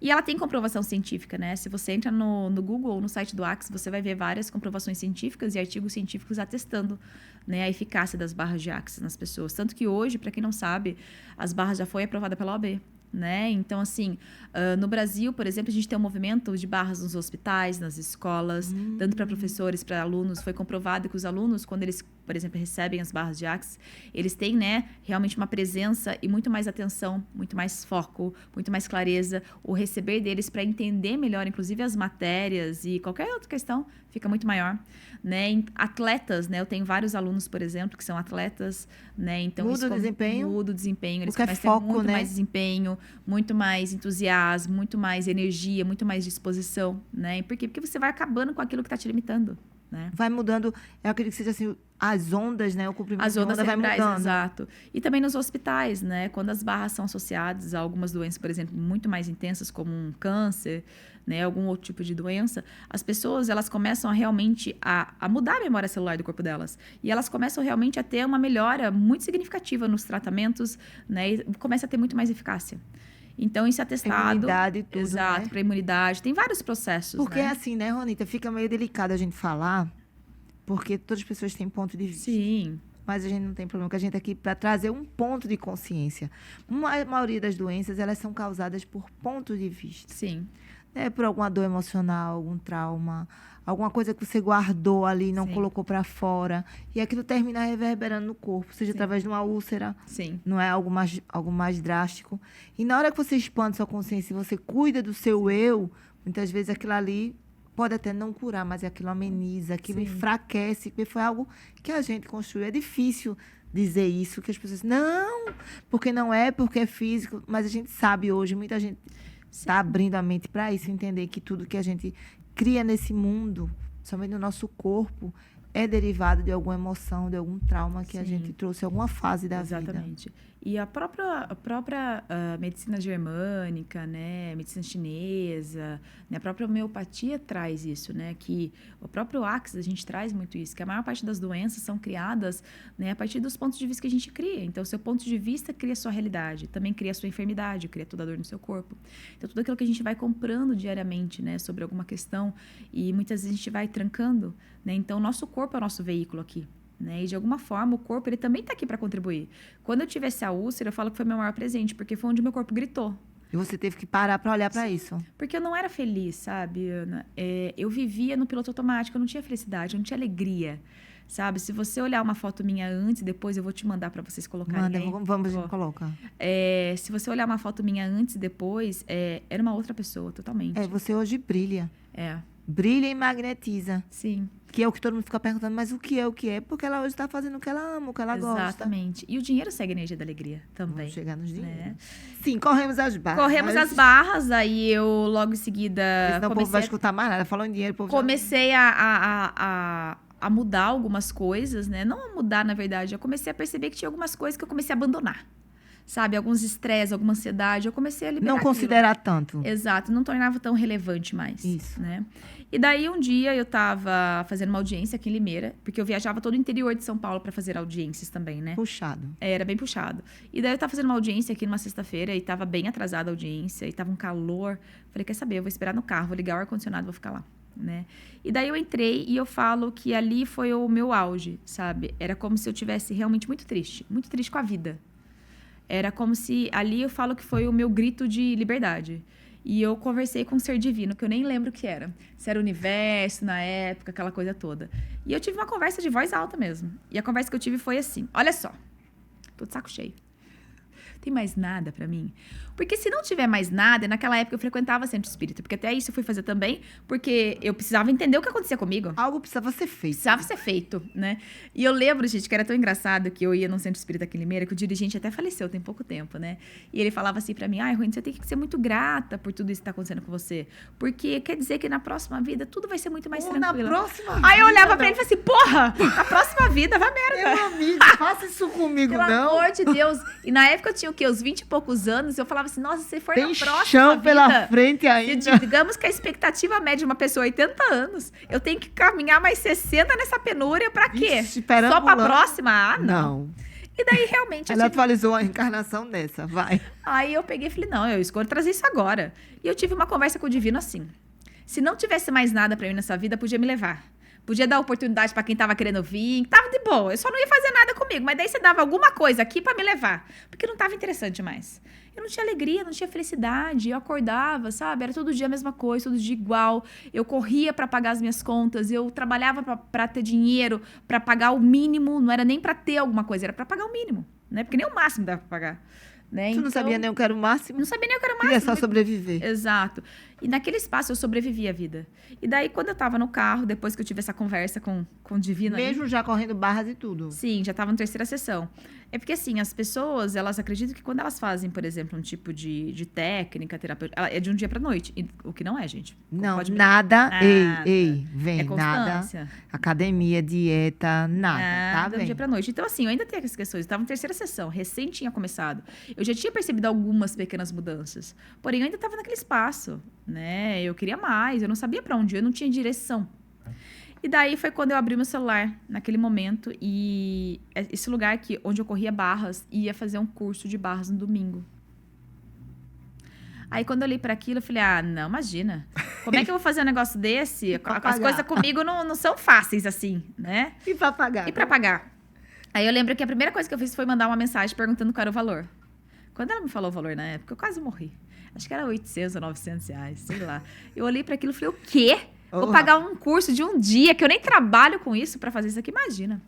E ela tem comprovação científica, né? Se você entra no Google ou no site do Axe, você vai ver várias comprovações científicas e artigos científicos atestando, né, a eficácia das barras de Axe nas pessoas. Tanto que hoje, para quem não sabe, as barras já foi aprovada pela OAB. Né? Então, assim, no Brasil, por exemplo, a gente tem um movimento de barras nos hospitais, nas escolas, tanto para professores, para alunos. Foi comprovado que os alunos, quando eles, por exemplo, recebem as barras de Axe, eles têm, né, realmente uma presença e muito mais atenção, muito mais foco, muito mais clareza. O receber deles para entender melhor, inclusive, as matérias e qualquer outra questão, fica muito maior. Né? Atletas, né? Eu tenho vários alunos, por exemplo, que são atletas, né? Então, muda o desempenho. Muda o desempenho. Eles Porque começam a ter foco, muito né? mais desempenho, muito mais entusiasmo, muito mais energia, muito mais disposição, né? Por quê? Porque você vai acabando com aquilo que está te limitando, né? Vai mudando, eu acredito que seja assim, as ondas, né? O comprimento As ondas de onda vai cerebrais, mudando. exato. E também nos hospitais, né? Quando as barras são associadas a algumas doenças, por exemplo, muito mais intensas, como um câncer, né? Algum outro tipo de doença, as pessoas, elas começam a realmente a mudar a memória celular do corpo delas. E elas começam realmente a ter uma melhora muito significativa nos tratamentos, né? E começa a ter muito mais eficácia. Então, isso é testado. Imunidade e tudo, exato, né? para imunidade. Tem vários processos, Porque né? assim, né, Ronita? Fica meio delicado a gente falar, porque todas as pessoas têm ponto de vista. Sim. Mas a gente não tem problema, que a gente tá aqui para trazer um ponto de consciência. A maioria das doenças, elas são causadas por pontos de vista. Sim. Né? Por alguma dor emocional, algum trauma, alguma coisa que você guardou ali e não Sim. colocou para fora. E aquilo termina reverberando no corpo, seja Sim. através de uma úlcera, Sim. não é algo mais drástico. E na hora que você expande sua consciência e você cuida do seu eu, muitas vezes aquilo ali pode até não curar, mas aquilo ameniza, aquilo Sim. enfraquece, porque foi algo que a gente construiu. É difícil dizer isso, que as pessoas... Não, porque não é, porque é físico. Mas a gente sabe hoje, muita gente está abrindo a mente para isso, entender que tudo que a gente cria nesse mundo, somente no nosso corpo, é derivado de alguma emoção, de algum trauma que a Sim. gente trouxe, alguma fase da vida. Exatamente. E a própria medicina germânica, né, medicina chinesa, né, a própria homeopatia traz isso, né, que o próprio Axis, a gente traz muito isso, que a maior parte das doenças são criadas, né, a partir dos pontos de vista que a gente cria. Então, o seu ponto de vista cria a sua realidade, também cria a sua enfermidade, cria toda a dor no seu corpo. Então, tudo aquilo que a gente vai comprando diariamente, né, sobre alguma questão, e muitas vezes a gente vai trancando, né, então o nosso corpo é o nosso veículo aqui. Né? E de alguma forma o corpo ele também está aqui para contribuir. Quando eu tive essa úlcera, eu falo que foi meu maior presente, porque foi onde meu corpo gritou. E você teve que parar para olhar para isso. Porque eu não era feliz, sabe, Ana? Eu vivia no piloto automático, eu não tinha felicidade, eu não tinha alegria. Sabe? Se você olhar uma foto minha antes e depois, eu vou te mandar para vocês colocarem. Manda, aí. vamos, a gente coloca. Se você olhar uma foto minha antes e depois, era uma outra pessoa, totalmente. Você hoje brilha. É. Brilha e magnetiza. Sim. Que é o que todo mundo fica perguntando, mas o que é, o que é? Porque ela hoje está fazendo o que ela ama, o que ela gosta. Exatamente. E o dinheiro segue a energia da alegria também. Vamos chegar nos dinheiros. Né? Sim, corremos as barras. Corremos as barras, aí eu logo em seguida... Senão o povo vai escutar mais nada. Falando em dinheiro, o povo comecei a mudar algumas coisas, né? Não a mudar, na verdade. Eu comecei a perceber que tinha algumas coisas que eu comecei a abandonar. Sabe? Alguns estresse, alguma ansiedade. Eu comecei a liberar não considerar tanto. Exato. Não tornava tão relevante mais. Isso. Né? E daí, um dia, eu tava fazendo uma audiência aqui em Limeira. Porque eu viajava todo o interior de São Paulo para fazer audiências também, né? Puxado. Era bem puxado. E daí, eu tava fazendo uma audiência aqui numa sexta-feira. E tava bem atrasada a audiência. E tava um calor. Falei, quer saber? Eu vou esperar no carro. Vou ligar o ar-condicionado e vou ficar lá. Né? E daí eu entrei e eu falo que ali foi o meu auge, sabe? Era como se eu tivesse realmente muito triste com a vida. Era como se ali eu falo que foi o meu grito de liberdade. E eu conversei com um ser divino, que eu nem lembro o que era. Se era o universo na época, aquela coisa toda. E eu tive uma conversa de voz alta mesmo. E a conversa que eu tive foi assim: olha só, tô de saco cheio. Tem mais nada pra mim? Porque se não tiver mais nada, naquela época eu frequentava centro espírita, porque até isso eu fui fazer também, porque eu precisava entender o que acontecia comigo. Algo precisava ser feito. Precisava ser feito, né? E eu lembro, gente, que era tão engraçado que eu ia num centro espírita aqui em Limeira, que o dirigente até faleceu tem pouco tempo, né? E ele falava assim pra mim, Ruine, você tem que ser muito grata por tudo isso que tá acontecendo com você. Porque quer dizer que na próxima vida tudo vai ser muito mais tranquilo. Na próxima Aí eu vida, olhava pra ele e falei assim, porra, na próxima vida, vai merda. Meu amigo, faça isso comigo, Pelo não. amor de Deus. E na época eu tinha o quê? Uns 20 e poucos anos. Eu falava assim, nossa, se for Tem na próxima chão vida... pela frente ainda. Digamos que a expectativa média de uma pessoa é 80 anos. Eu tenho que caminhar mais 60 nessa penúria pra quê? Ixi, Só pra próxima? Ah, não. Não. E daí, realmente... Ela atualizou a encarnação dessa, vai. Aí eu peguei e falei, não, eu escolho trazer isso agora. E eu tive uma conversa com o Divino assim. Se não tivesse mais nada pra mim nessa vida, podia me levar. Podia dar oportunidade pra quem tava querendo vir. Tava de boa. Eu só não ia fazer nada comigo. Mas daí você dava alguma coisa aqui pra me levar. Porque não tava interessante mais. Eu não tinha alegria, não tinha felicidade. Eu acordava, sabe? Era todo dia a mesma coisa, todo dia igual. Eu corria pra pagar as minhas contas. Eu trabalhava pra ter dinheiro, pra pagar o mínimo. Não era nem pra ter alguma coisa, era pra pagar o mínimo, né? Porque nem o máximo dava pra pagar. Né? Tu não sabia nem o que era o máximo? Não sabia nem o que era o Queria máximo. só sobreviver. Exato. E naquele espaço eu sobrevivi a vida. E daí, quando eu tava no carro, depois que eu tive essa conversa com o Divino... Mesmo já correndo barras e tudo. Sim, já tava na terceira sessão. É porque, assim, as pessoas, elas acreditam que quando elas fazem, por exemplo, um tipo de técnica terapêutica, é de um dia pra noite. O que não é, gente. Não, Pode- nada. Nada. Ei, vem, É nada. constância. Academia, dieta, nada, tá Nada, do bem? dia pra noite. Então, assim, eu ainda tenho essas questões. Eu tava na terceira sessão, recém tinha começado. Eu já tinha percebido algumas pequenas mudanças. Porém, eu ainda tava naquele espaço, né? Eu queria mais, eu não sabia pra onde ir, eu não tinha direção. E daí foi quando eu abri meu celular, naquele momento, e esse lugar aqui, onde eu corria barras, ia fazer um curso de barras no domingo. Aí, quando eu olhei para aquilo, eu falei, não, imagina. Como é que eu vou fazer um negócio desse? As coisas comigo não são fáceis, assim, né? E pra pagar? E para pagar? Aí, eu lembro que a primeira coisa que eu fiz foi mandar uma mensagem perguntando qual era o valor. Quando ela me falou o valor na época, eu quase morri. Acho que era 800 ou 900 reais, sei lá. Eu olhei para aquilo e falei, o quê? Vou pagar um curso de um dia, que eu nem trabalho com isso para fazer isso aqui, imagina.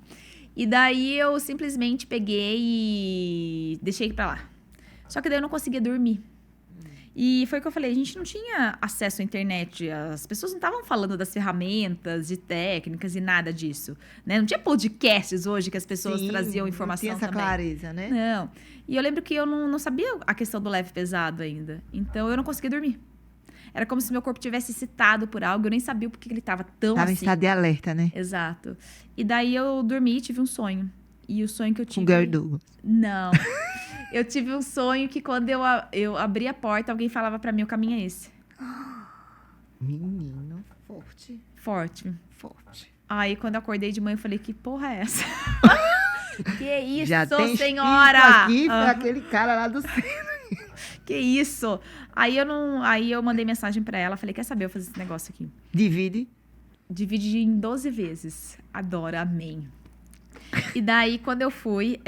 E daí, eu simplesmente peguei e deixei para lá. Só que daí eu não conseguia dormir. E foi o que eu falei, a gente não tinha acesso à internet, as pessoas não estavam falando das ferramentas, de técnicas e nada disso, né? Não tinha podcasts hoje que as pessoas traziam informação não tinha essa também. clareza, né? Não. E eu lembro que eu não sabia a questão do leve e pesado ainda, então eu não conseguia dormir. Era como se meu corpo tivesse excitado por algo, eu nem sabia por que ele estava tão Tava em assim. estado de alerta, né? Exato. E daí eu dormi e tive um sonho. E o sonho que eu tive... Com Gary Douglas. Não. Eu tive um sonho que quando eu abri a porta, alguém falava pra mim, o caminho é esse. Menino, forte. Forte. Forte. Aí, quando eu acordei de manhã, eu falei, que porra é essa? Que isso, Já tem senhora? Aqui foi aquele cara lá do centro. Que isso? Aí eu mandei mensagem pra ela, falei, quer saber, eu vou fazer esse negócio aqui. Divide. Dividi em 12 vezes. Adoro, amém. E daí, quando eu fui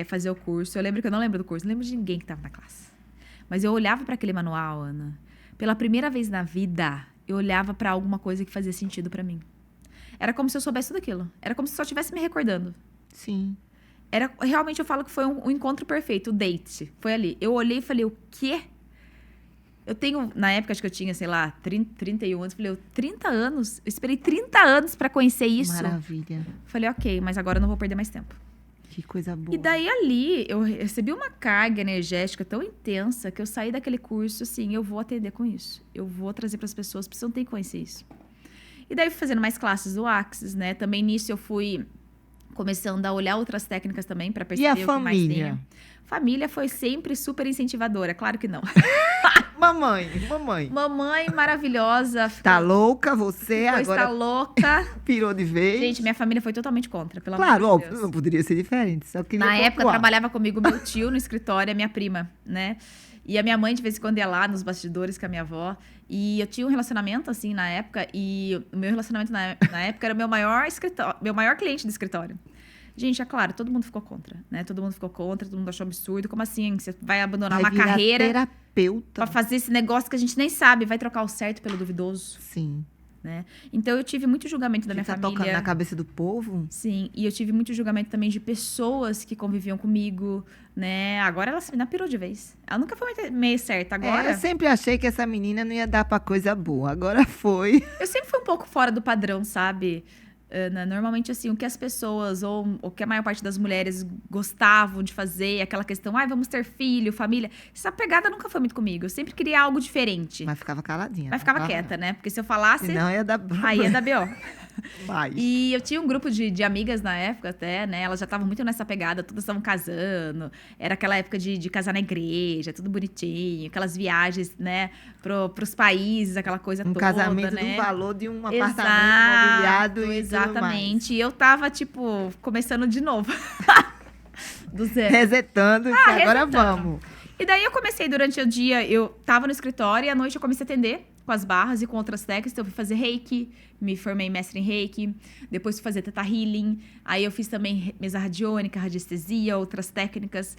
fazer o curso, eu lembro que eu não lembro do curso, não lembro de ninguém que estava na classe. Mas eu olhava para aquele manual, Ana. Pela primeira vez na vida, eu olhava para alguma coisa que fazia sentido para mim. Era como se eu soubesse tudo aquilo. Era como se só estivesse me recordando. Sim. Realmente, eu falo que foi um encontro perfeito, o date. Foi ali. Eu olhei e falei, o quê? Eu tenho, na época, acho que eu tinha, sei lá, 31 anos. Falei, 30 anos? Eu esperei 30 anos pra conhecer isso. Maravilha. Falei, ok, mas agora eu não vou perder mais tempo. Que coisa boa. E daí, ali, eu recebi uma carga energética tão intensa que eu saí daquele curso, assim, eu vou atender com isso. Eu vou trazer pras pessoas, precisam ter que conhecer isso. E daí, fui fazendo mais classes do Axis, né? Também nisso eu fui começando a olhar outras técnicas também pra perceber E a o que mais família? tem. Família foi sempre super incentivadora, claro que não. Mamãe. Mamãe maravilhosa. Tá louca você Ficou, agora? está louca. Pirou de vez? Gente, minha família foi totalmente contra, pelo Claro, amor de óbvio, Deus. não poderia ser diferente. Só queria Na época, pontuar. trabalhava comigo meu tio no escritório e a minha prima, né? E a minha mãe, de vez em quando, ia lá nos bastidores com a minha avó. E eu tinha um relacionamento, assim, na época. E o meu relacionamento, na época, era o meu maior cliente do escritório. Gente, é claro, todo mundo ficou contra, né? Todo mundo ficou contra, todo mundo achou absurdo. Como assim? Você vai abandonar uma virar carreira terapeuta. pra fazer esse negócio que a gente nem sabe? Vai trocar o certo pelo duvidoso? Sim. né? Então, eu tive muito julgamento da minha Fica família. tocando na cabeça do povo. Sim, e eu tive muito julgamento também de pessoas que conviviam comigo, né? Agora ela se me pirou de vez. Ela nunca foi meio certa. Agora, Eu sempre achei que essa menina não ia dar pra coisa boa. Agora foi. eu sempre fui um pouco fora do padrão, sabe? Ana, normalmente, assim, o que as pessoas, ou o que a maior parte das mulheres gostavam de fazer, aquela questão, vamos ter filho, família. Essa pegada nunca foi muito comigo. Eu sempre queria algo diferente. Mas ficava caladinha. Mas ficava quieta, né? Porque se eu falasse, Não ia dar aí ia dar B.O. Mas... E eu tinha um grupo de amigas na época até, né? Elas já estavam muito nessa pegada, todas estavam casando. Era aquela época de casar na igreja, tudo bonitinho. Aquelas viagens, né? Pros países, aquela coisa toda, casamento né? do valor de um Exato, apartamento mobiliado e exatamente. E eu tava, tipo, começando de novo. Do zero. resetando. Agora resetando. vamos. E daí eu comecei durante o dia, eu tava no escritório e à noite eu comecei a atender com as barras e com outras técnicas. Então eu fui fazer reiki, me formei mestre em reiki, depois fui fazer teta healing, aí eu fiz também mesa radiônica, radiestesia, outras técnicas.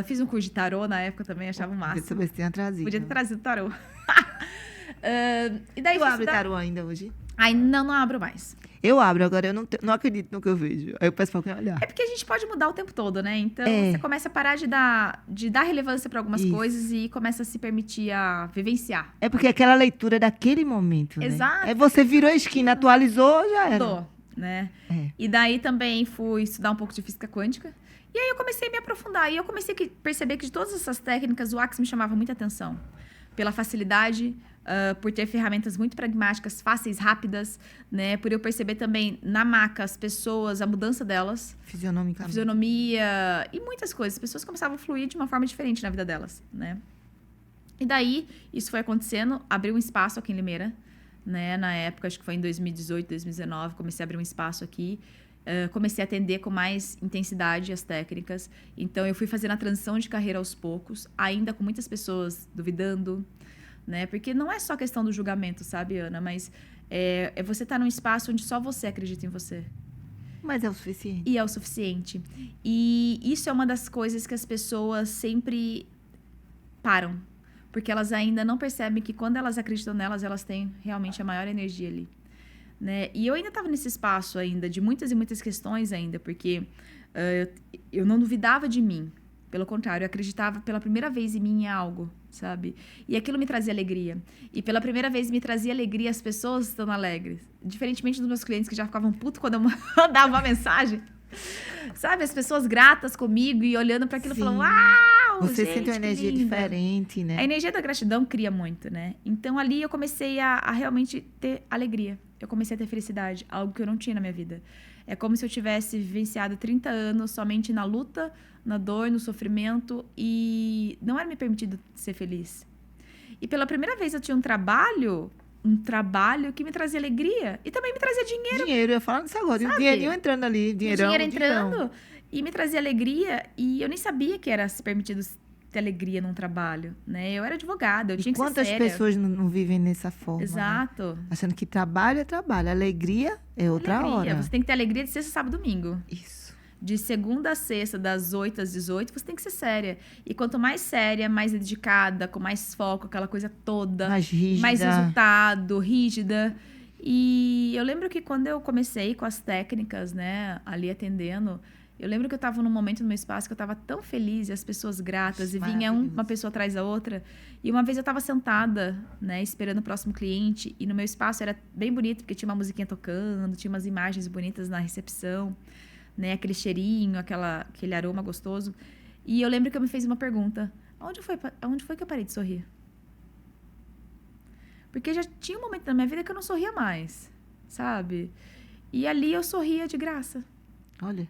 Fiz um curso de tarô na época também, achava o máximo. Podia ter trazido. Podia ter trazido tarô. E daí Tu abre tarô ainda hoje? Ai, não abro mais. Eu abro, agora eu não acredito no que eu vejo. Aí eu peço pra alguém olhar. É porque a gente pode mudar o tempo todo, né? Então, É. você começa a parar de dar relevância para algumas Isso. coisas e começa a se permitir a vivenciar. É porque aquela leitura é daquele momento, né? Exato. Aí você virou a esquina, atualizou, já era. Mudou, né? É. E daí também fui estudar um pouco de física quântica. E aí eu comecei a me aprofundar. E eu comecei a perceber que de todas essas técnicas, o Axis me chamava muita atenção. Pela facilidade, por ter ferramentas muito pragmáticas, fáceis, rápidas, né? Por eu perceber também na maca as pessoas, a mudança delas, a Fisionomicamente. fisionomia e muitas coisas. As pessoas começavam a fluir de uma forma diferente na vida delas, né? E daí, isso foi acontecendo, abriu um espaço aqui em Limeira, né? Na época, acho que foi em 2018, 2019, comecei a abrir um espaço aqui. Comecei a atender com mais intensidade as técnicas. Então, eu fui fazendo a transição de carreira aos poucos, ainda com muitas pessoas duvidando, né? Porque não é só questão do julgamento, sabe, Ana? Mas é você estar num espaço onde só você acredita em você. Mas é o suficiente. E é o suficiente. E isso é uma das coisas que as pessoas sempre param. Porque elas ainda não percebem que quando elas acreditam nelas, elas têm realmente a maior energia ali. Né? E eu ainda estava nesse espaço ainda, de muitas e muitas questões ainda, porque eu não duvidava de mim. Pelo contrário, eu acreditava pela primeira vez em mim em algo, sabe? E aquilo me trazia alegria. E pela primeira vez me trazia alegria as pessoas estando alegres. Diferentemente dos meus clientes que já ficavam putos quando eu mandava uma mensagem. Sabe? As pessoas gratas comigo e olhando para aquilo e falando, uau, Você gente, sente uma que energia linda. diferente, né? A energia da gratidão cria muito, né? Então, ali eu comecei a realmente ter alegria. Eu comecei a ter felicidade, algo que eu não tinha na minha vida. É como se eu tivesse vivenciado 30 anos somente na luta, na dor, no sofrimento e não era me permitido ser feliz. E pela primeira vez eu tinha um trabalho que me trazia alegria e também me trazia dinheiro. Dinheiro, eu ia falar disso agora. E o Sabe? dinheirinho entrando ali, dinheirão. Dinheiro entrando dinheirão. e me trazia alegria e eu nem sabia que era se permitido ter alegria num trabalho, né? Eu era advogada, eu tinha E que ser quantas séria. pessoas não vivem nessa forma? Né? Exato. Achando que trabalho é trabalho, alegria é outra Alegria. hora. Você tem que ter alegria de sexta, sábado e domingo. Isso. De segunda a sexta, das 8 às 18, você tem que ser séria. E quanto mais séria, mais dedicada, com mais foco, aquela coisa toda. Mais rígida. Mais resultado, rígida. E eu lembro que quando eu comecei com as técnicas, né, ali atendendo, eu lembro que eu estava num momento no meu espaço que eu estava tão feliz e as pessoas gratas, e vinha uma pessoa atrás da outra. E uma vez eu estava sentada, né, esperando o próximo cliente, e no meu espaço era bem bonito, porque tinha uma musiquinha tocando, tinha umas imagens bonitas na recepção, né, aquele cheirinho, aquele aroma gostoso. E eu lembro que eu me fiz uma pergunta: onde foi que eu parei de sorrir? Porque já tinha um momento na minha vida que eu não sorria mais, sabe? E ali eu sorria de graça. Olha,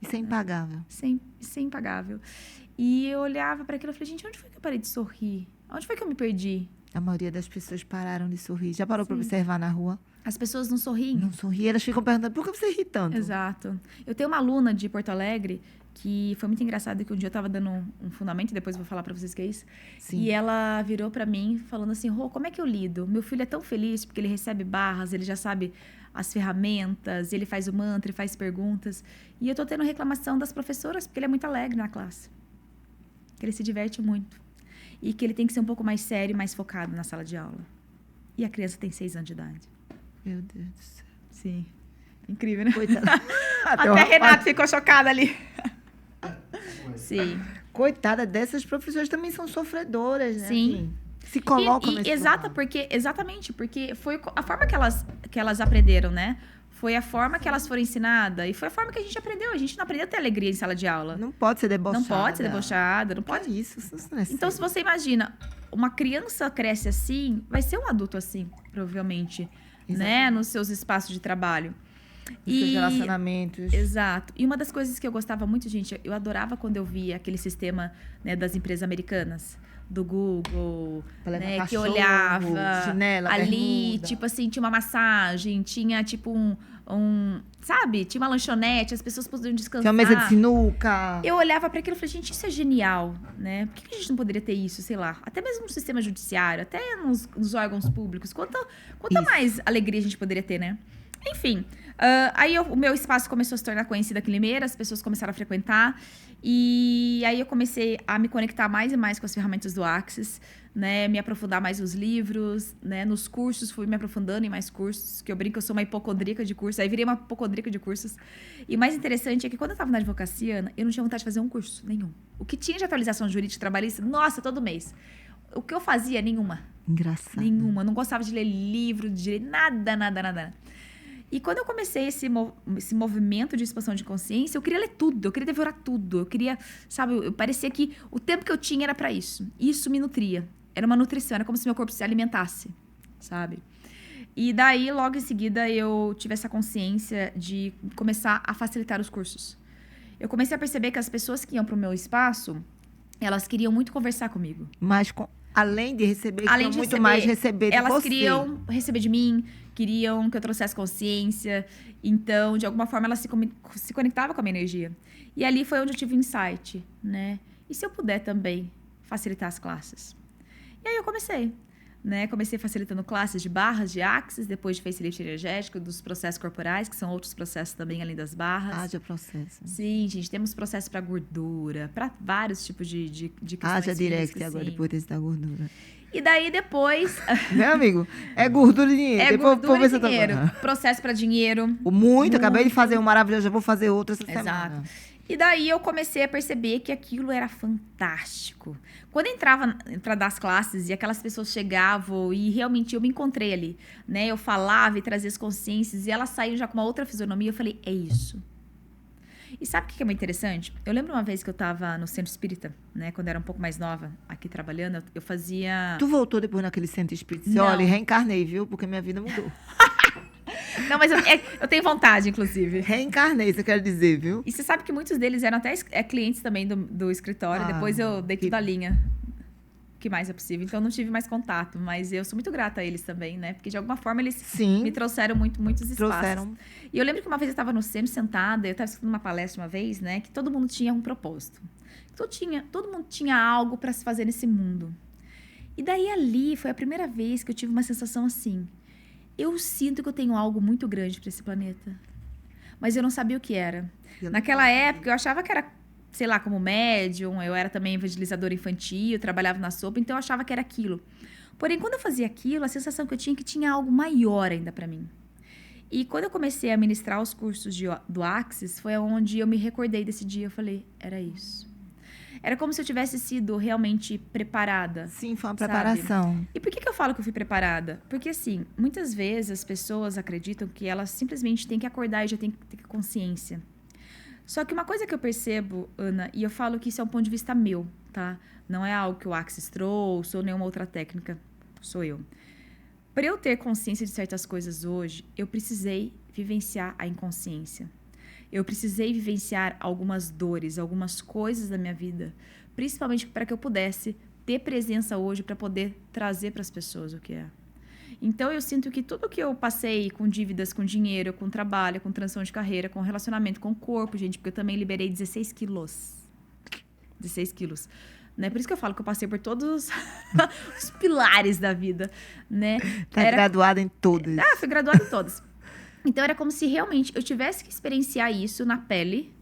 isso é impagável. Sem impagável. E eu olhava para aquilo e falei, gente, onde foi que eu parei de sorrir? Onde foi que eu me perdi? A maioria das pessoas pararam de sorrir. Já parou para Sim. observar na rua? As pessoas não sorriem. Não sorri, elas ficam perguntando, por que você ri tanto? Exato. Eu tenho uma aluna de Porto Alegre que foi muito engraçado, que um dia eu tava dando um fundamento, e depois eu vou falar pra vocês o que é isso. Sim. E ela virou pra mim falando assim, Rô, como é que eu lido? Meu filho é tão feliz porque ele recebe barras, ele já sabe as ferramentas, ele faz o mantra, ele faz perguntas. E eu tô tendo reclamação das professoras porque ele é muito alegre na classe. Que ele se diverte muito. E que ele tem que ser um pouco mais sério e mais focado na sala de aula. E a criança tem 6 anos de idade. Meu Deus do céu. Sim. Incrível, né? Coitada. Até a Renata ficou chocada ali. Sim. Coitada dessas professoras, também são sofredoras, né? Sim. Assim, se colocam nesse lugar. Exatamente, porque foi a forma que elas aprenderam, né? Foi a forma que elas foram ensinadas. E foi a forma que a gente aprendeu. A gente não aprendeu a ter alegria em sala de aula. Não pode ser debochada. Não pode ser debochada. Não pode. Isso não é Então, se você imagina, uma criança cresce assim, vai ser um adulto assim, provavelmente. Né? Nos seus espaços de trabalho. Nos seus relacionamentos. Exato. E uma das coisas que eu gostava muito, gente, eu adorava quando eu via aquele sistema, né, das empresas americanas. Do Google, né, que olhava chinela, ali, bermuda. tipo assim, tinha uma massagem, tinha tipo sabe? Tinha uma lanchonete, as pessoas podiam descansar. Tinha uma mesa de sinuca. Eu olhava para aquilo e falei, gente, isso é genial, né? Por que a gente não poderia ter isso, sei lá? Até mesmo no sistema judiciário, até nos órgãos públicos. Quanto mais alegria a gente poderia ter, né? Enfim, aí o meu espaço começou a se tornar conhecido aqui em Limeira, as pessoas começaram a frequentar. E aí eu comecei a me conectar mais e mais com as ferramentas do Axis, né? Me aprofundar mais nos livros, né? Nos cursos, fui me aprofundando em mais cursos, que eu brinco que eu sou uma hipocondríaca de cursos, aí virei uma hipocondríaca de cursos. E o mais interessante é que quando eu estava na advocacia, Ana, eu não tinha vontade de fazer um curso nenhum. O que tinha de atualização jurídica trabalhista, nossa, todo mês. O que eu fazia, nenhuma. Engraçado. Nenhuma. Não gostava de ler livro, de ler nada. E quando eu comecei esse movimento de expansão de consciência, eu queria ler tudo, eu queria devorar tudo. Eu queria, sabe, parecia que o tempo que eu tinha era para isso. Isso me nutria. Era uma nutrição, era como se meu corpo se alimentasse, sabe? E daí, logo em seguida, eu tive essa consciência de começar a facilitar os cursos. Eu comecei a perceber que as pessoas que iam para o meu espaço, elas queriam muito conversar comigo. Mas além de receber, mais receber de elas você. queriam receber de mim, queriam que eu trouxesse consciência. Então, de alguma forma, elas se conectavam com a minha energia. E ali foi onde eu tive um insight, né? E se eu puder também facilitar as classes? E aí eu comecei, né? Comecei facilitando classes de barras, de axis, depois de facelift energético, dos processos corporais, que são outros processos também além das barras. Haja processo. Sim, gente, temos processos para gordura, para vários tipos de questões. Haja direct físicas, agora, sim. depois desse da gordura. E daí depois... Meu amigo, é gordura e dinheiro. É depois gordura e vou dinheiro. Processo para dinheiro. Muito, acabei de fazer um maravilhoso, já vou fazer outro essa semana. Exato. E daí eu comecei a perceber que aquilo era fantástico. Quando eu entrava para dar as classes e aquelas pessoas chegavam e realmente eu me encontrei ali, né? Eu falava e trazia as consciências e elas saíam já com uma outra fisionomia. Eu falei, é isso. E sabe o que é muito interessante? Eu lembro uma vez que eu estava no centro espírita, né? Quando eu era um pouco mais nova, aqui trabalhando, eu fazia... Tu voltou depois naquele centro espírita? Não. Olha, reencarnei, viu? Porque minha vida mudou. Não, mas eu tenho vontade, inclusive. Reencarnei, você quer dizer, viu? E você sabe que muitos deles eram até clientes também do escritório. Ah, Depois eu dei tudo a linha. O que mais é possível. Então, eu não tive mais contato. Mas eu sou muito grata a eles também, né? Porque, de alguma forma, eles Sim. me trouxeram muitos espaços. Trouxeram. E eu lembro que uma vez eu estava no centro, sentada. Eu estava escutando uma palestra uma vez, né? Que todo mundo tinha um propósito. Todo mundo tinha algo para se fazer nesse mundo. E daí, ali, foi a primeira vez que eu tive uma sensação assim. Eu sinto que eu tenho algo muito grande para esse planeta. Mas eu não sabia o que era. Naquela época, eu achava que era, sei lá, como médium. Eu era também evangelizadora infantil, eu trabalhava na sopa, então eu achava que era aquilo. Porém, quando eu fazia aquilo, a sensação que eu tinha é que tinha algo maior ainda para mim. E quando eu comecei a ministrar os cursos do Axis, foi onde eu me recordei desse dia. Eu falei, era isso. Era como se eu tivesse sido realmente preparada. Sim, foi uma sabe? preparação. E por que eu falo que eu fui preparada? Porque, assim, muitas vezes as pessoas acreditam que elas simplesmente têm que acordar e já têm que ter consciência. Só que uma coisa que eu percebo, Ana, e eu falo que isso é um ponto de vista meu, tá? Não é algo que o Axis trouxe ou nenhuma outra técnica, sou eu. Para eu ter consciência de certas coisas hoje, eu precisei vivenciar a inconsciência. Eu precisei vivenciar algumas dores, algumas coisas da minha vida, principalmente para que eu pudesse ter presença hoje para poder trazer para as pessoas o que é. Então, eu sinto que tudo que eu passei com dívidas, com dinheiro, com trabalho, com transição de carreira, com relacionamento, com corpo, gente, porque eu também liberei 16 quilos. 16 quilos. Né? Por isso que eu falo que eu passei por todos os pilares da vida. Né? Tá graduada em todos. Fui graduada em todos. Então, era como se realmente eu tivesse que experienciar isso na pele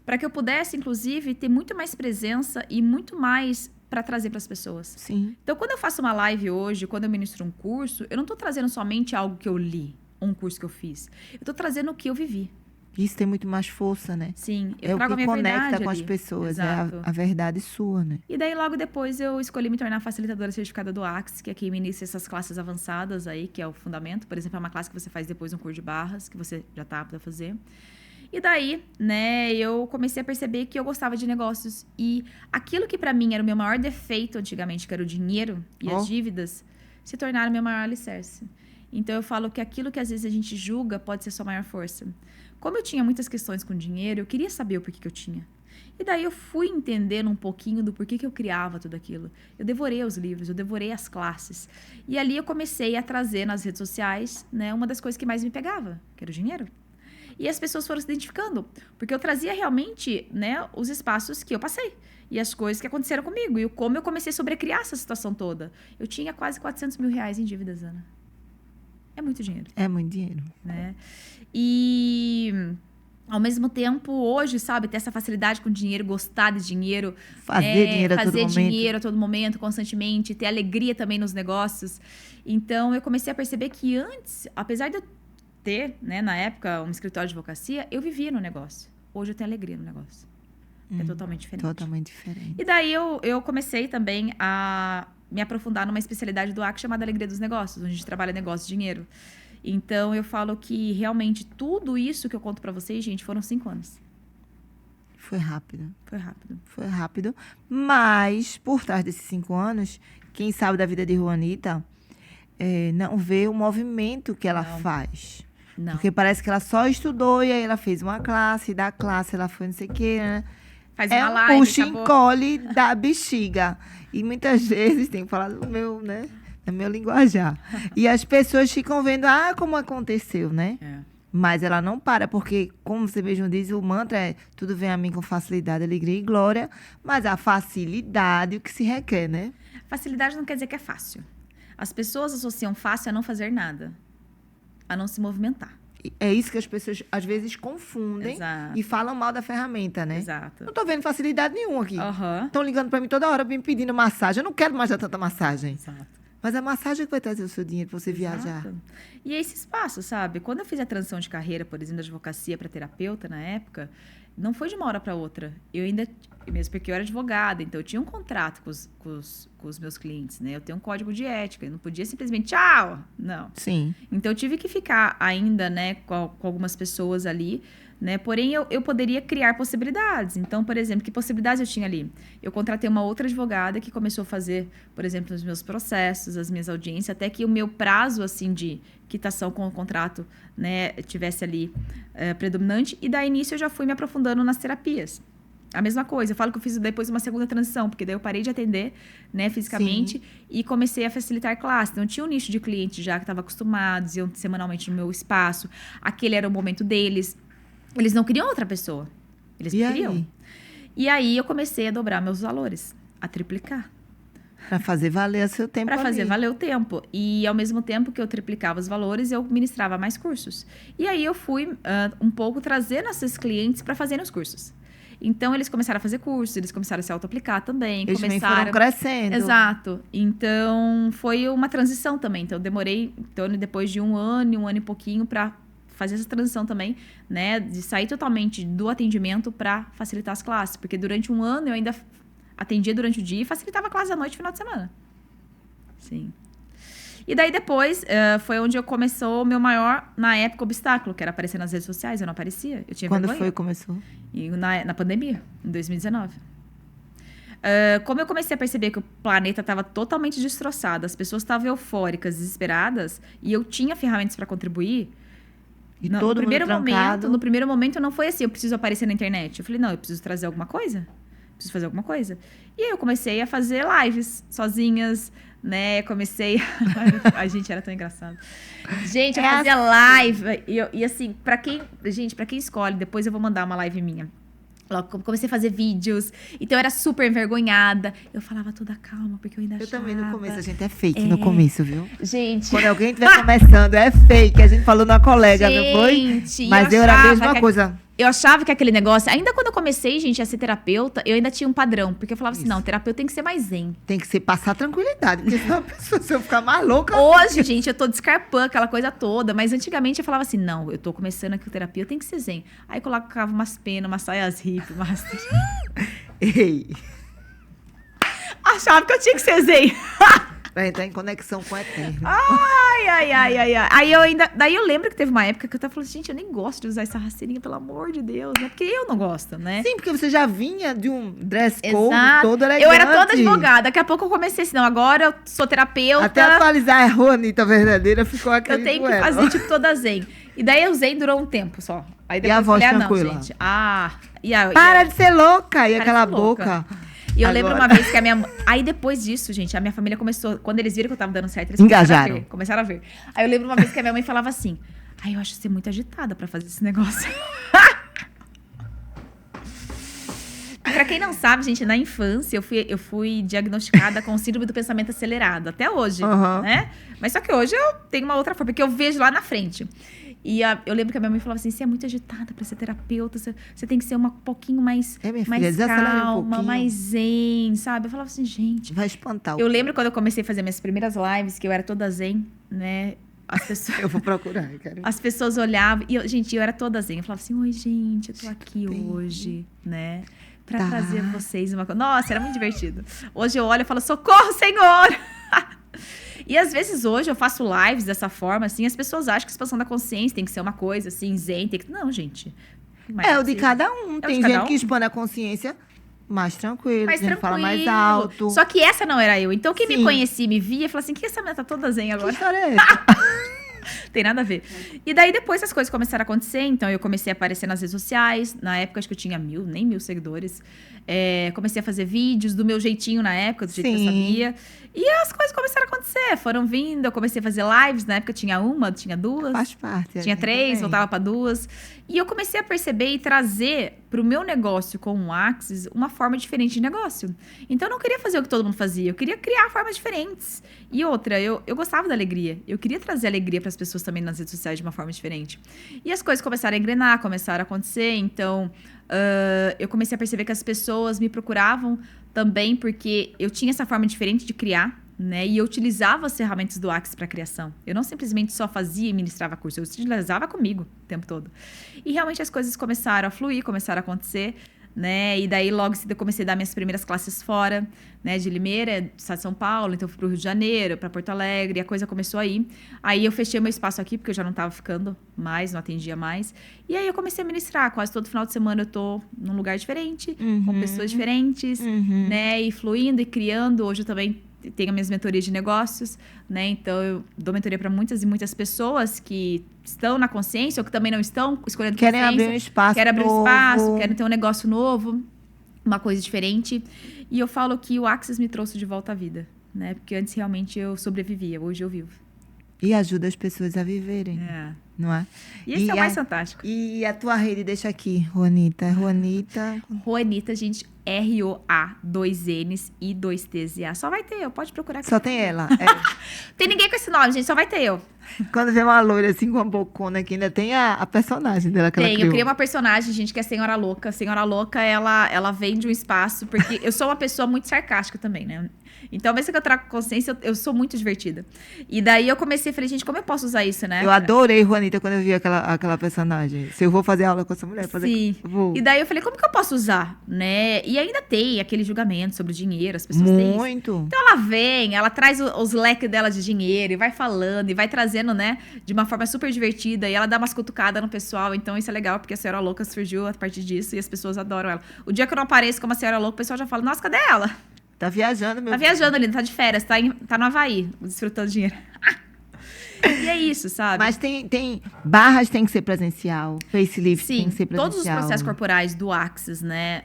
para que eu pudesse, inclusive, ter muito mais presença e muito mais para trazer para as pessoas. Sim. Então, quando eu faço uma live hoje, quando eu ministro um curso, eu não tô trazendo somente algo que eu li, ou um curso que eu fiz. Eu tô trazendo o que eu vivi. Isso tem muito mais força, né? Sim, eu É o trago a que minha conecta verdade com as ali. pessoas, Exato. é a verdade sua, né? E daí, logo depois, eu escolhi me tornar facilitadora certificada do Axis, que é quem ministra essas classes avançadas aí, que é o fundamento. Por exemplo, é uma classe que você faz depois um curso de barras, que você já tá apto a fazer. E daí, né, eu comecei a perceber que eu gostava de negócios. E aquilo que pra mim era o meu maior defeito antigamente, que era o dinheiro e as dívidas, se tornaram o meu maior alicerce. Então, eu falo que aquilo que às vezes a gente julga pode ser sua maior força. Como eu tinha muitas questões com dinheiro, eu queria saber o porquê que eu tinha. E daí eu fui entendendo um pouquinho do porquê que eu criava tudo aquilo. Eu devorei os livros, eu devorei as classes. E ali eu comecei a trazer nas redes sociais, né, uma das coisas que mais me pegava, que era o dinheiro. E as pessoas foram se identificando, porque eu trazia realmente, né, os espaços que eu passei. E as coisas que aconteceram comigo. E como eu comecei a sobrecriar essa situação toda. Eu tinha quase 400 mil reais em dívidas, Ana. É muito dinheiro. É muito dinheiro. Né? E, ao mesmo tempo, hoje, sabe, ter essa facilidade com dinheiro, gostar de dinheiro. Fazer dinheiro a todo fazer momento. dinheiro a todo momento, constantemente. Ter alegria também nos negócios. Então, eu comecei a perceber que antes, apesar de eu ter, né, na época, um escritório de advocacia, eu vivia no negócio. Hoje eu tenho alegria no negócio. É totalmente diferente. Totalmente diferente. E daí eu comecei também a me aprofundar numa especialidade do AC chamada Alegria dos Negócios, onde a gente trabalha negócio e dinheiro. Então, eu falo que realmente tudo isso que eu conto pra vocês, gente, foram 5 anos. Foi rápido. Foi rápido. Foi rápido. Mas, por trás desses 5 anos, quem sabe da vida de Juanita não vê o movimento que ela faz. Não. Porque parece que ela só estudou e aí ela fez uma classe, da classe ela foi não sei o quê, né? Faz É uma um live, puxa e acabou. encolhe da bexiga. E muitas vezes, tem que falar no meu, né? No meu linguajar. E as pessoas ficam vendo, como aconteceu, né? É. Mas ela não para, porque, como você mesmo diz, o mantra é tudo vem a mim com facilidade, alegria e glória. Mas a facilidade, o que se requer, né? Facilidade não quer dizer que é fácil. As pessoas associam fácil a não fazer nada, a não se movimentar. É isso que as pessoas, às vezes, confundem. Exato. E falam mal da ferramenta, né? Exato. Não tô vendo facilidade nenhuma aqui. Aham. Estão ligando para mim toda hora, me pedindo massagem. Eu não quero mais dar tanta massagem. Exato. Mas a massagem que vai trazer o seu dinheiro para você viajar. Exato. E é esse espaço, sabe? Quando eu fiz a transição de carreira, por exemplo, da advocacia para terapeuta na época, não foi de uma hora para outra. Eu ainda, mesmo porque eu era advogada, então eu tinha um contrato com os meus clientes, né? Eu tenho um código de ética, eu não podia simplesmente tchau, não. Sim. Então eu tive que ficar ainda, né, com algumas pessoas ali, né? Porém, eu poderia criar possibilidades. Então, por exemplo, que possibilidades eu tinha ali? Eu contratei uma outra advogada que começou a fazer, por exemplo, os meus processos, as minhas audiências, até que o meu prazo, assim, de quitação com o contrato, né, tivesse ali predominante. E daí, início, eu já fui me aprofundando nas terapias. A mesma coisa, eu falo que eu fiz depois uma segunda transição, porque daí eu parei de atender, né, fisicamente. Sim. E comecei a facilitar classe. Então, eu tinha um nicho de clientes já que estava acostumados, iam semanalmente no meu espaço. Aquele era o momento deles. Eles não queriam outra pessoa. Eles me queriam. Aí? E aí, eu comecei a dobrar meus valores, a triplicar. Para fazer valer o seu tempo. Para fazer valer o tempo. E, ao mesmo tempo que eu triplicava os valores, eu ministrava mais cursos. E aí, eu fui um pouco trazendo esses clientes para fazerem os cursos. Então, eles começaram a fazer cursos, eles começaram a se auto-aplicar também. Eles foram crescendo. Exato. Então, foi uma transição também. Então, eu demorei, depois de um ano e pouquinho, para fazer essa transição também, né? De sair totalmente do atendimento para facilitar as classes. Porque durante um ano, eu ainda atendia durante o dia e facilitava a classe à noite e final de semana. Sim. E daí, depois, foi onde eu começou o meu maior, na época, obstáculo, que era aparecer nas redes sociais. Eu não aparecia. Eu tinha vergonha. Quando foi que começou? E na pandemia, em 2019. Como eu comecei a perceber que o planeta estava totalmente destroçado, as pessoas estavam eufóricas, desesperadas, e eu tinha ferramentas para contribuir. E todo mundo trancado. No primeiro momento, não foi assim, eu preciso aparecer na internet. Eu falei, não, eu preciso trazer alguma coisa. Preciso fazer alguma coisa. E aí eu comecei a fazer lives sozinhas, né? Comecei... A gente era tão engraçado. Gente, eu fazia live. E assim, pra quem escolhe, depois eu vou mandar uma live minha. Logo comecei a fazer vídeos, então eu era super envergonhada. Eu falava toda calma, porque eu ainda achava... Eu também no começo, a gente é fake no começo, viu? Gente... Quando alguém estiver começando, é fake. A gente falou na colega, não foi? Mas eu era a mesma coisa. Eu achava que aquele negócio... Ainda quando eu comecei, gente, a ser terapeuta, eu ainda tinha um padrão. Porque eu falava assim, Isso. não, terapeuta tem que ser mais zen. Tem que ser passar tranquilidade, porque senão a pessoa, se eu ficar mais louca... Hoje, gente, eu tô descarpando aquela coisa toda. Mas antigamente eu falava assim, não, eu tô começando aqui o terapia, eu tenho que ser zen. Aí colocava umas penas, umas saias hippie, umas... Ei, Achava que eu tinha que ser zen. pra entrar em conexão com o eterno. Ai. Aí eu ainda... Daí eu lembro que teve uma época que eu tava falando, gente, eu nem gosto de usar essa rasteirinha, pelo amor de Deus, né? Porque eu não gosto, né? Sim, porque você já vinha de um dress code Exato. todo elegante. Eu era toda advogada. Daqui a pouco eu comecei assim, não, agora eu sou terapeuta. Até atualizar a Juanita verdadeira ficou aquele Eu tenho que duelo. fazer, tipo, toda zen. E daí o zen durou um tempo só. Aí depois a eu voz falei, tranquila? não, gente. Para de ser louca! E Para aquela de ser louca. boca. E eu lembro Agora- uma vez que a minha... Aí depois disso, gente, a minha família começou... Quando eles viram que eu tava dando certo, eles Engajaram. começaram a ver. Aí eu lembro uma vez que a minha mãe falava assim, ai, eu acho você muito agitada pra fazer esse negócio. E pra quem não sabe, gente, na infância eu fui diagnosticada com síndrome do pensamento acelerado, até hoje, Aham. né? Mas só que hoje eu tenho uma outra forma, porque eu vejo lá na frente. E eu lembro que a minha mãe falava assim, você é muito agitada pra ser terapeuta, você tem que ser um pouquinho mais, É, minha filha, mais desacelera um calma, pouquinho. mais zen, sabe? Eu falava assim, gente... Vai espantar. Eu lembro quando eu comecei a fazer minhas primeiras lives, que eu era toda zen, né? As pessoas... Eu vou procurar, eu quero. As pessoas olhavam e, gente, eu era toda zen. Eu falava assim, oi, gente, eu tô aqui Entendi. hoje, né? Pra Tá. trazer vocês uma coisa. Nossa, era muito divertido. Hoje eu olho e falo, socorro, Senhor! E às vezes hoje eu faço lives dessa forma, assim, as pessoas acham que expansão da consciência tem que ser uma coisa, assim, zen, tem que... Não, gente. Mas É o de assim, cada um. de Tem cada gente um. que expõe a consciência mais tranquilo, mais tem gente que fala mais tranquilo. alto. Só que essa não era eu. Então quem me Sim. conhecia e me via, falava assim, que essa menina tá toda zen Que agora? história é essa? Tem nada a ver. E daí depois as coisas começaram a acontecer, então eu comecei a aparecer nas redes sociais. Na época acho que eu tinha nem 1.000 seguidores. Comecei a fazer vídeos do meu jeitinho na época, do jeito que eu Sim. sabia. E as coisas começaram a acontecer, foram vindo. Eu comecei a fazer lives, na época eu tinha uma, tinha duas. Faz parte. Tinha 3, voltava para 2. E eu comecei a perceber e trazer para o meu negócio com o Axis uma forma diferente de negócio. Então eu não queria fazer o que todo mundo fazia, eu queria criar formas diferentes. E outra, eu gostava da alegria. Eu queria trazer alegria para as pessoas também nas redes sociais de uma forma diferente. E as coisas começaram a engrenar, começaram a acontecer. Então eu comecei a perceber que as pessoas me procuravam também porque eu tinha essa forma diferente de criar. Né? E eu utilizava as ferramentas do Axis para criação. Eu não simplesmente só fazia e ministrava curso, eu utilizava comigo o tempo todo. E realmente as coisas começaram a fluir, começaram a acontecer, né? E daí logo cedo eu comecei a dar minhas primeiras classes fora, né? De Limeira, do estado de São Paulo, então eu fui pro Rio de Janeiro, para Porto Alegre, e a coisa começou aí. Aí eu fechei meu espaço aqui, porque eu já não estava ficando mais, não atendia mais. E aí eu comecei a ministrar, quase todo final de semana eu tô num lugar diferente, com pessoas diferentes, né? E fluindo e criando. Hoje eu também tenho minhas mentorias de negócios, né? Então eu dou mentoria para muitas e muitas pessoas que estão na consciência ou que também não estão escolhendo Querem consciência, abrir um espaço querem abrir um novo. espaço, querem ter um negócio novo, uma coisa diferente. E eu falo que o Axis me trouxe de volta à vida, né? Porque antes realmente eu sobrevivia, hoje eu vivo. E ajuda as pessoas a viverem, não é? E esse é o mais fantástico. E a tua rede, deixa aqui, Juanita. Juanita. Juanita, gente, ROA, 2 N's e 2 T's e A. Só vai ter eu, pode procurar aqui. Só tem ela. Tem ninguém com esse nome, gente, só vai ter eu. Quando vê uma loira assim com uma bocona que ainda tem a personagem dela que ela Eu criou. criei uma personagem, gente, que é a Senhora Louca. A Senhora Louca, ela vem de um espaço, porque eu sou uma pessoa muito sarcástica também, né? Então, mesmo que eu trago consciência, eu sou muito divertida. E daí eu comecei, falei, gente, como eu posso usar isso, né? Eu adorei, Juanita, quando eu vi aquela personagem. Se eu vou fazer aula com essa mulher, Sim. vou. E daí eu falei, como que eu posso usar, né? E ainda tem aquele julgamento sobre o dinheiro, as pessoas têm isso. Muito. Então ela vem, ela traz os leques dela de dinheiro e vai falando e vai trazendo, né, de uma forma super divertida. E ela dá umas cutucadas no pessoal. Então isso é legal, porque a Senhora Louca surgiu a partir disso e as pessoas adoram ela. O dia que eu não apareço como a Senhora Louca, o pessoal já fala, nossa, cadê ela? Tá viajando, meu Tá filho. viajando ali, tá de férias, tá no Havaí, desfrutando dinheiro. E é isso, sabe? Mas tem barras tem que ser presencial, facelift Sim, tem que ser presencial. todos os processos corporais do Axis, né,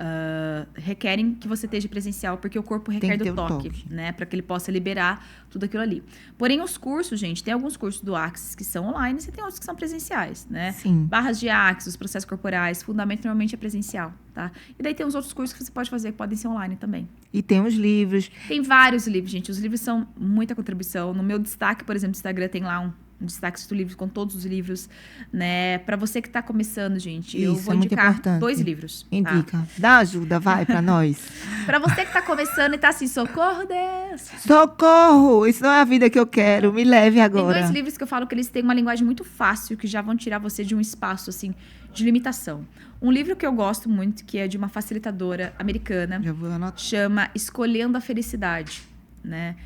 requerem que você esteja presencial, porque o corpo requer que ter do o toque, toque. né, para que ele possa liberar tudo aquilo ali. Porém, os cursos, gente, tem alguns cursos do Axis que são online e tem outros que são presenciais, né? Sim. Barras de Axis, os processos corporais, fundamento normalmente é presencial, tá? E daí tem os outros cursos que você pode fazer que podem ser online também. E tem os livros. Tem vários livros, gente. Os livros são muita contribuição. No meu destaque, por exemplo, do Instagram, tem lá um destaque do livro com todos os livros, né? Para você que está começando, gente, Isso, eu vou é muito indicar importante. 2 livros. Tá? Indica. Dá ajuda, vai, pra nós. Para você que está começando e tá assim, socorro, Deus. Socorro! Isso não é a vida que eu quero. Me leve Tem agora. 2 livros que eu falo que eles têm uma linguagem muito fácil, que já vão tirar você de um espaço, assim, de limitação. Um livro que eu gosto muito, que é de uma facilitadora americana, Já vou anotar. chama Escolhendo a Felicidade, né?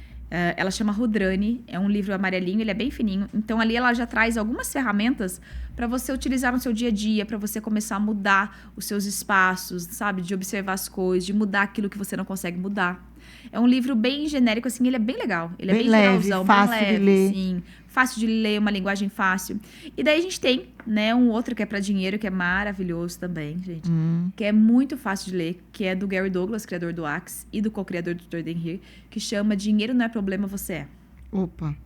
Ela chama Rudrani, é um livro amarelinho, ele é bem fininho. Então, ali ela já traz algumas ferramentas para você utilizar no seu dia a dia, para você começar a mudar os seus espaços, sabe? De observar as coisas, de mudar aquilo que você não consegue mudar. É um livro bem genérico, assim, ele é bem legal. Ele é Bem bem leve, geralzão, fácil bem de leve, ler. sim. Fácil de ler, uma linguagem fácil. E daí a gente tem, né, um outro que é para dinheiro, que é maravilhoso também, gente. Que é muito fácil de ler, que é do Gary Douglas, criador do Axe, e do co-criador do Jordan Peele, que chama Dinheiro Não é Problema, Você É. Opa.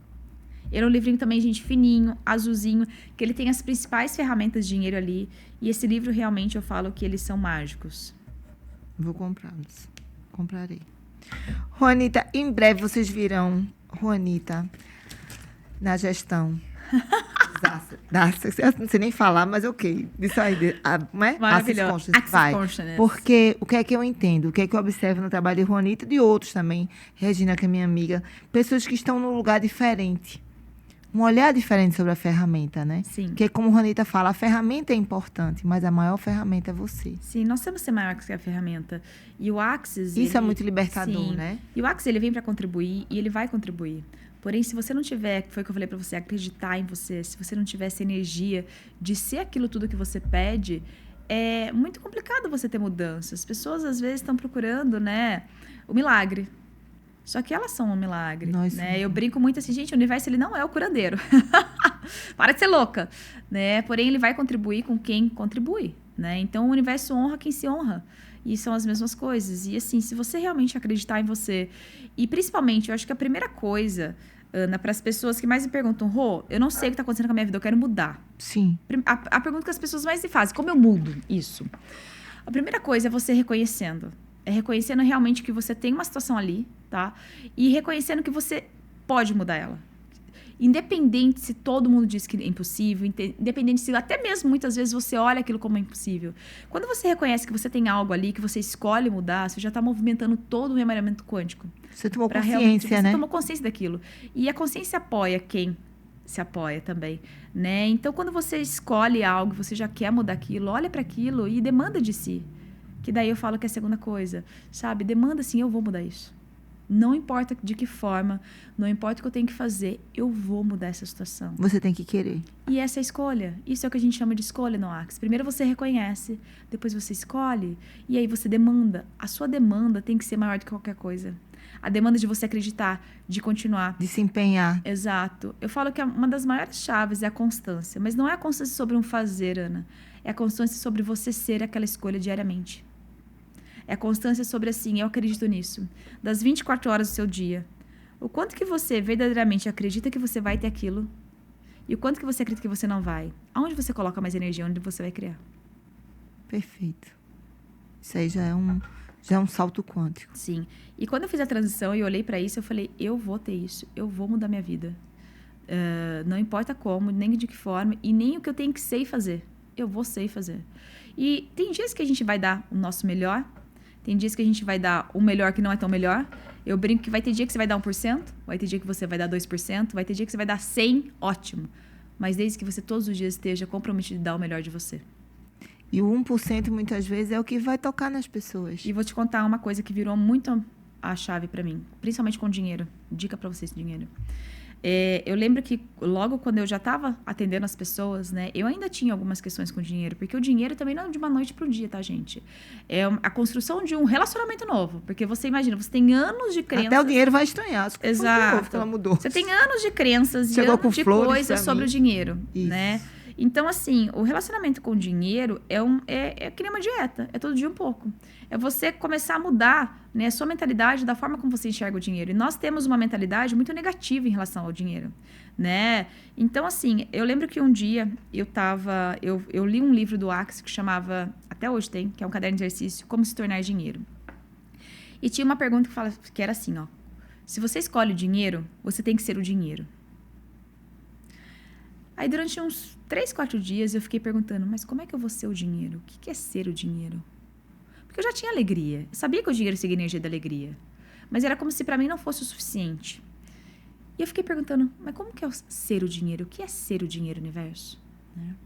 Ele é um livrinho também, gente, fininho, azulzinho, que ele tem as principais ferramentas de dinheiro ali. E esse livro, realmente, eu falo que eles são mágicos. Vou comprá-los. Comprarei. Juanita, em breve vocês virão Juanita na gestão. Eu não sei nem falar, mas ok. Isso aí, não é? Maravilhoso. Access Access vai. Consciousness. Porque o que é que eu entendo? O que é que eu observo no trabalho de Juanita e de outros também, Regina, que é minha amiga, pessoas que estão num lugar diferente. Um olhar diferente sobre a ferramenta, né? Sim. Porque, como Juanita fala, a ferramenta é importante, mas a maior ferramenta é você. Sim, nós temos que ser maior que a ferramenta. E o Axis... Isso é muito libertador, sim. né? E o Axis, ele vem para contribuir e ele vai contribuir. Porém, se você não tiver, foi o que eu falei para você, acreditar em você, se você não tiver essa energia de ser aquilo tudo que você pede, é muito complicado você ter mudanças. As pessoas, às vezes, estão procurando, né, o milagre. Só que elas são um milagre, né? Eu brinco muito assim, gente, o universo, ele não é o curandeiro. Para de ser louca, né? Porém, ele vai contribuir com quem contribui, né? Então, o universo honra quem se honra. E são as mesmas coisas. E assim, se você realmente acreditar em você, e principalmente, eu acho que a primeira coisa, Ana, para as pessoas que mais me perguntam, Rô, eu não sei o que está acontecendo com a minha vida, eu quero mudar. Sim. A pergunta que as pessoas mais me fazem, como eu mudo isso? A primeira coisa é você reconhecendo. É reconhecendo realmente que você tem uma situação ali, tá? E reconhecendo que você pode mudar ela. Independente se todo mundo diz que é impossível, independente se até mesmo muitas vezes você olha aquilo como impossível. Quando você reconhece que você tem algo ali, que você escolhe mudar, você já está movimentando todo o rememoramento quântico. Você tomou consciência, né? Você tomou consciência daquilo. E a consciência apoia quem se apoia também, né? Então, quando você escolhe algo, você já quer mudar aquilo, olha para aquilo e demanda de si. Que daí eu falo que é a segunda coisa, sabe? Demanda assim, eu vou mudar isso. Não importa de que forma, não importa o que eu tenho que fazer, eu vou mudar essa situação. Você tem que querer. E essa é a escolha. Isso é o que a gente chama de escolha no Axis. Primeiro você reconhece, depois você escolhe, e aí você demanda. A sua demanda tem que ser maior do que qualquer coisa. A demanda de você acreditar, de continuar. De se empenhar. Exato. Eu falo que uma das maiores chaves é a constância. Mas não é a constância sobre um fazer, Ana. É a constância sobre você ser aquela escolha diariamente. É a constância sobre assim, eu acredito nisso. Das 24 horas do seu dia. O quanto que você verdadeiramente acredita que você vai ter aquilo e o quanto que você acredita que você não vai. Aonde você coloca mais energia, onde você vai criar. Perfeito. Isso aí já é um salto quântico. Sim. E quando eu fiz a transição e olhei para isso, eu falei, eu vou ter isso. Eu vou mudar minha vida. Não importa como, nem de que forma e nem o que eu tenho que ser e fazer. Eu vou ser e fazer. E tem dias que a gente vai dar o nosso melhor. Tem dias que a gente vai dar o melhor que não é tão melhor. Eu brinco que vai ter dia que você vai dar 1%, vai ter dia que você vai dar 2%, vai ter dia que você vai dar 100%, ótimo. Mas desde que você todos os dias esteja comprometido em dar o melhor de você. E o 1% muitas vezes é o que vai tocar nas pessoas. E vou te contar uma coisa que virou muito a chave para mim, principalmente com dinheiro. Dica para vocês, dinheiro. Eu lembro que logo quando eu já estava atendendo as pessoas, né, eu ainda tinha algumas questões com dinheiro, porque o dinheiro também não é de uma noite para um dia, tá, gente? É a construção de um relacionamento novo, porque você imagina, você tem anos de crenças. Até o dinheiro vai estranhar. Exato. Ela mudou. Você tem anos de crenças e Chegou anos de coisas sobre mim. o dinheiro, Isso. né? Então, assim, o relacionamento com o dinheiro é que nem uma dieta. É todo dia um pouco. É você começar a mudar, né, a sua mentalidade da forma como você enxerga o dinheiro. E nós temos uma mentalidade muito negativa em relação ao dinheiro, né? Então, assim, eu lembro que um dia eu li um livro do Axis que chamava, até hoje tem, que é um caderno de exercício, Como se tornar dinheiro. E tinha uma pergunta que era assim, ó. Se você escolhe o dinheiro, você tem que ser o dinheiro. Aí, durante uns 3, 4 dias, eu fiquei perguntando, mas como é que eu vou ser o dinheiro? O que é ser o dinheiro? Porque eu já tinha alegria. Eu sabia que o dinheiro seguia a energia da alegria. Mas era como se pra mim não fosse o suficiente. E eu fiquei perguntando, mas como que é ser o dinheiro? O que é ser o dinheiro, universo? Né?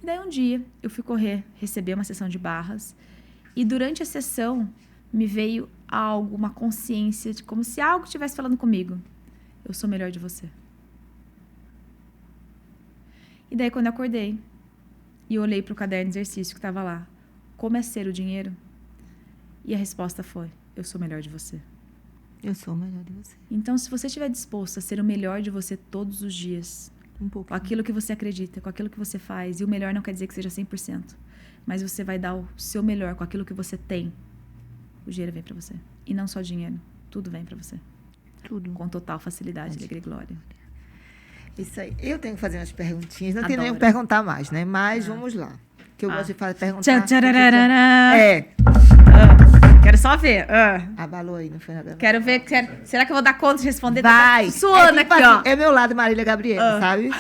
E daí um dia, eu fui correr, receber uma sessão de barras. E durante a sessão, me veio algo, uma consciência, de como se algo estivesse falando comigo. Eu sou melhor de você. E daí, quando eu acordei e eu olhei para o caderno de exercício que estava lá, como é ser o dinheiro? E a resposta foi, eu sou melhor de você. Eu sou o melhor de você. Então, se você estiver disposto a ser o melhor de você todos os dias, Um pouco. com aquilo que você acredita, com aquilo que você faz, e o melhor não quer dizer que seja 100%, mas você vai dar o seu melhor com aquilo que você tem, o dinheiro vem para você. E não só dinheiro, tudo vem para você. Tudo. Com total facilidade, alegria e glória. Isso aí. Eu tenho que fazer umas perguntinhas. Não tem nem o que Adoro. perguntar mais, né? Mas vamos lá. Que eu gosto de perguntar. Tcharararara. É. Quero só ver. Abalou aí, não foi nada. Quero ver. Será que eu vou dar conta de responder? Vai. Tô suando tipo aqui, assim, ó. É meu lado Marília Gabriela, sabe?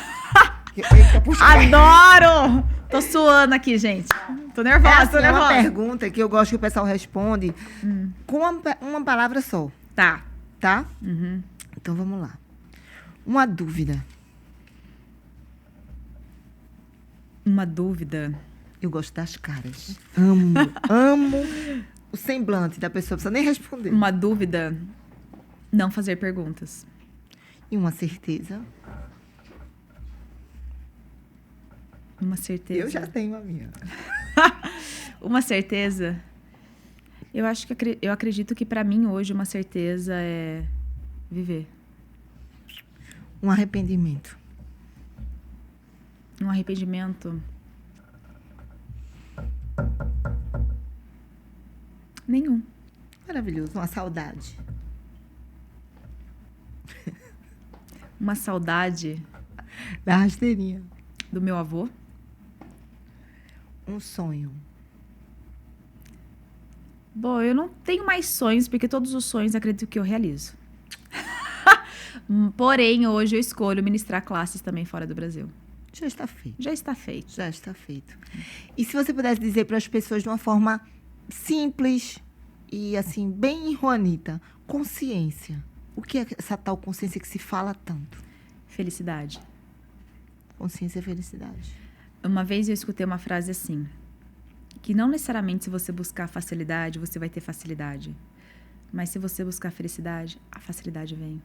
Que fica puxando. Adoro! Tô suando aqui, gente. Tô nervosa, É, assim, tô é uma nervosa. pergunta que eu gosto que o pessoal responde com uma palavra só, Tá. tá? Uhum. Então vamos lá. Uma dúvida. Uma dúvida. Eu gosto das caras. Amo o semblante da pessoa. Não precisa nem responder. Uma dúvida. Não fazer perguntas. E uma certeza. Uma certeza. Eu já tenho a minha. Uma certeza. Eu acho que eu acredito que pra mim hoje uma certeza é viver. Um arrependimento. Um arrependimento. Nenhum. Maravilhoso. Uma saudade. Uma saudade Da rasteirinha. do meu avô. Um sonho. Bom, eu não tenho mais sonhos, porque todos os sonhos acredito que eu realizo. Porém, hoje eu escolho ministrar classes também fora do Brasil. Já está feito. Já está feito. Já está feito. E se você pudesse dizer para as pessoas de uma forma simples e, assim, bem Juanita, consciência. O que é essa tal consciência que se fala tanto? Felicidade. Consciência e felicidade. Uma vez eu escutei uma frase assim, que não necessariamente se você buscar facilidade, você vai ter facilidade. Mas se você buscar felicidade, a facilidade vem.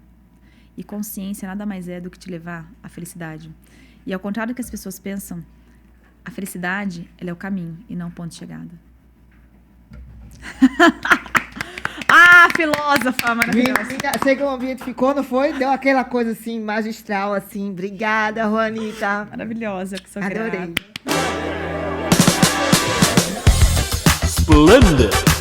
E consciência nada mais é do que te levar à felicidade. E ao contrário do que as pessoas pensam, a felicidade, ela é o caminho e não o ponto de chegada. Ah, filósofa maravilhosa. Sei que o ambiente ficou, não foi? Deu aquela coisa assim, magistral, assim. Obrigada, Juanita. Maravilhosa, que sou Adorei. grata. Splendid.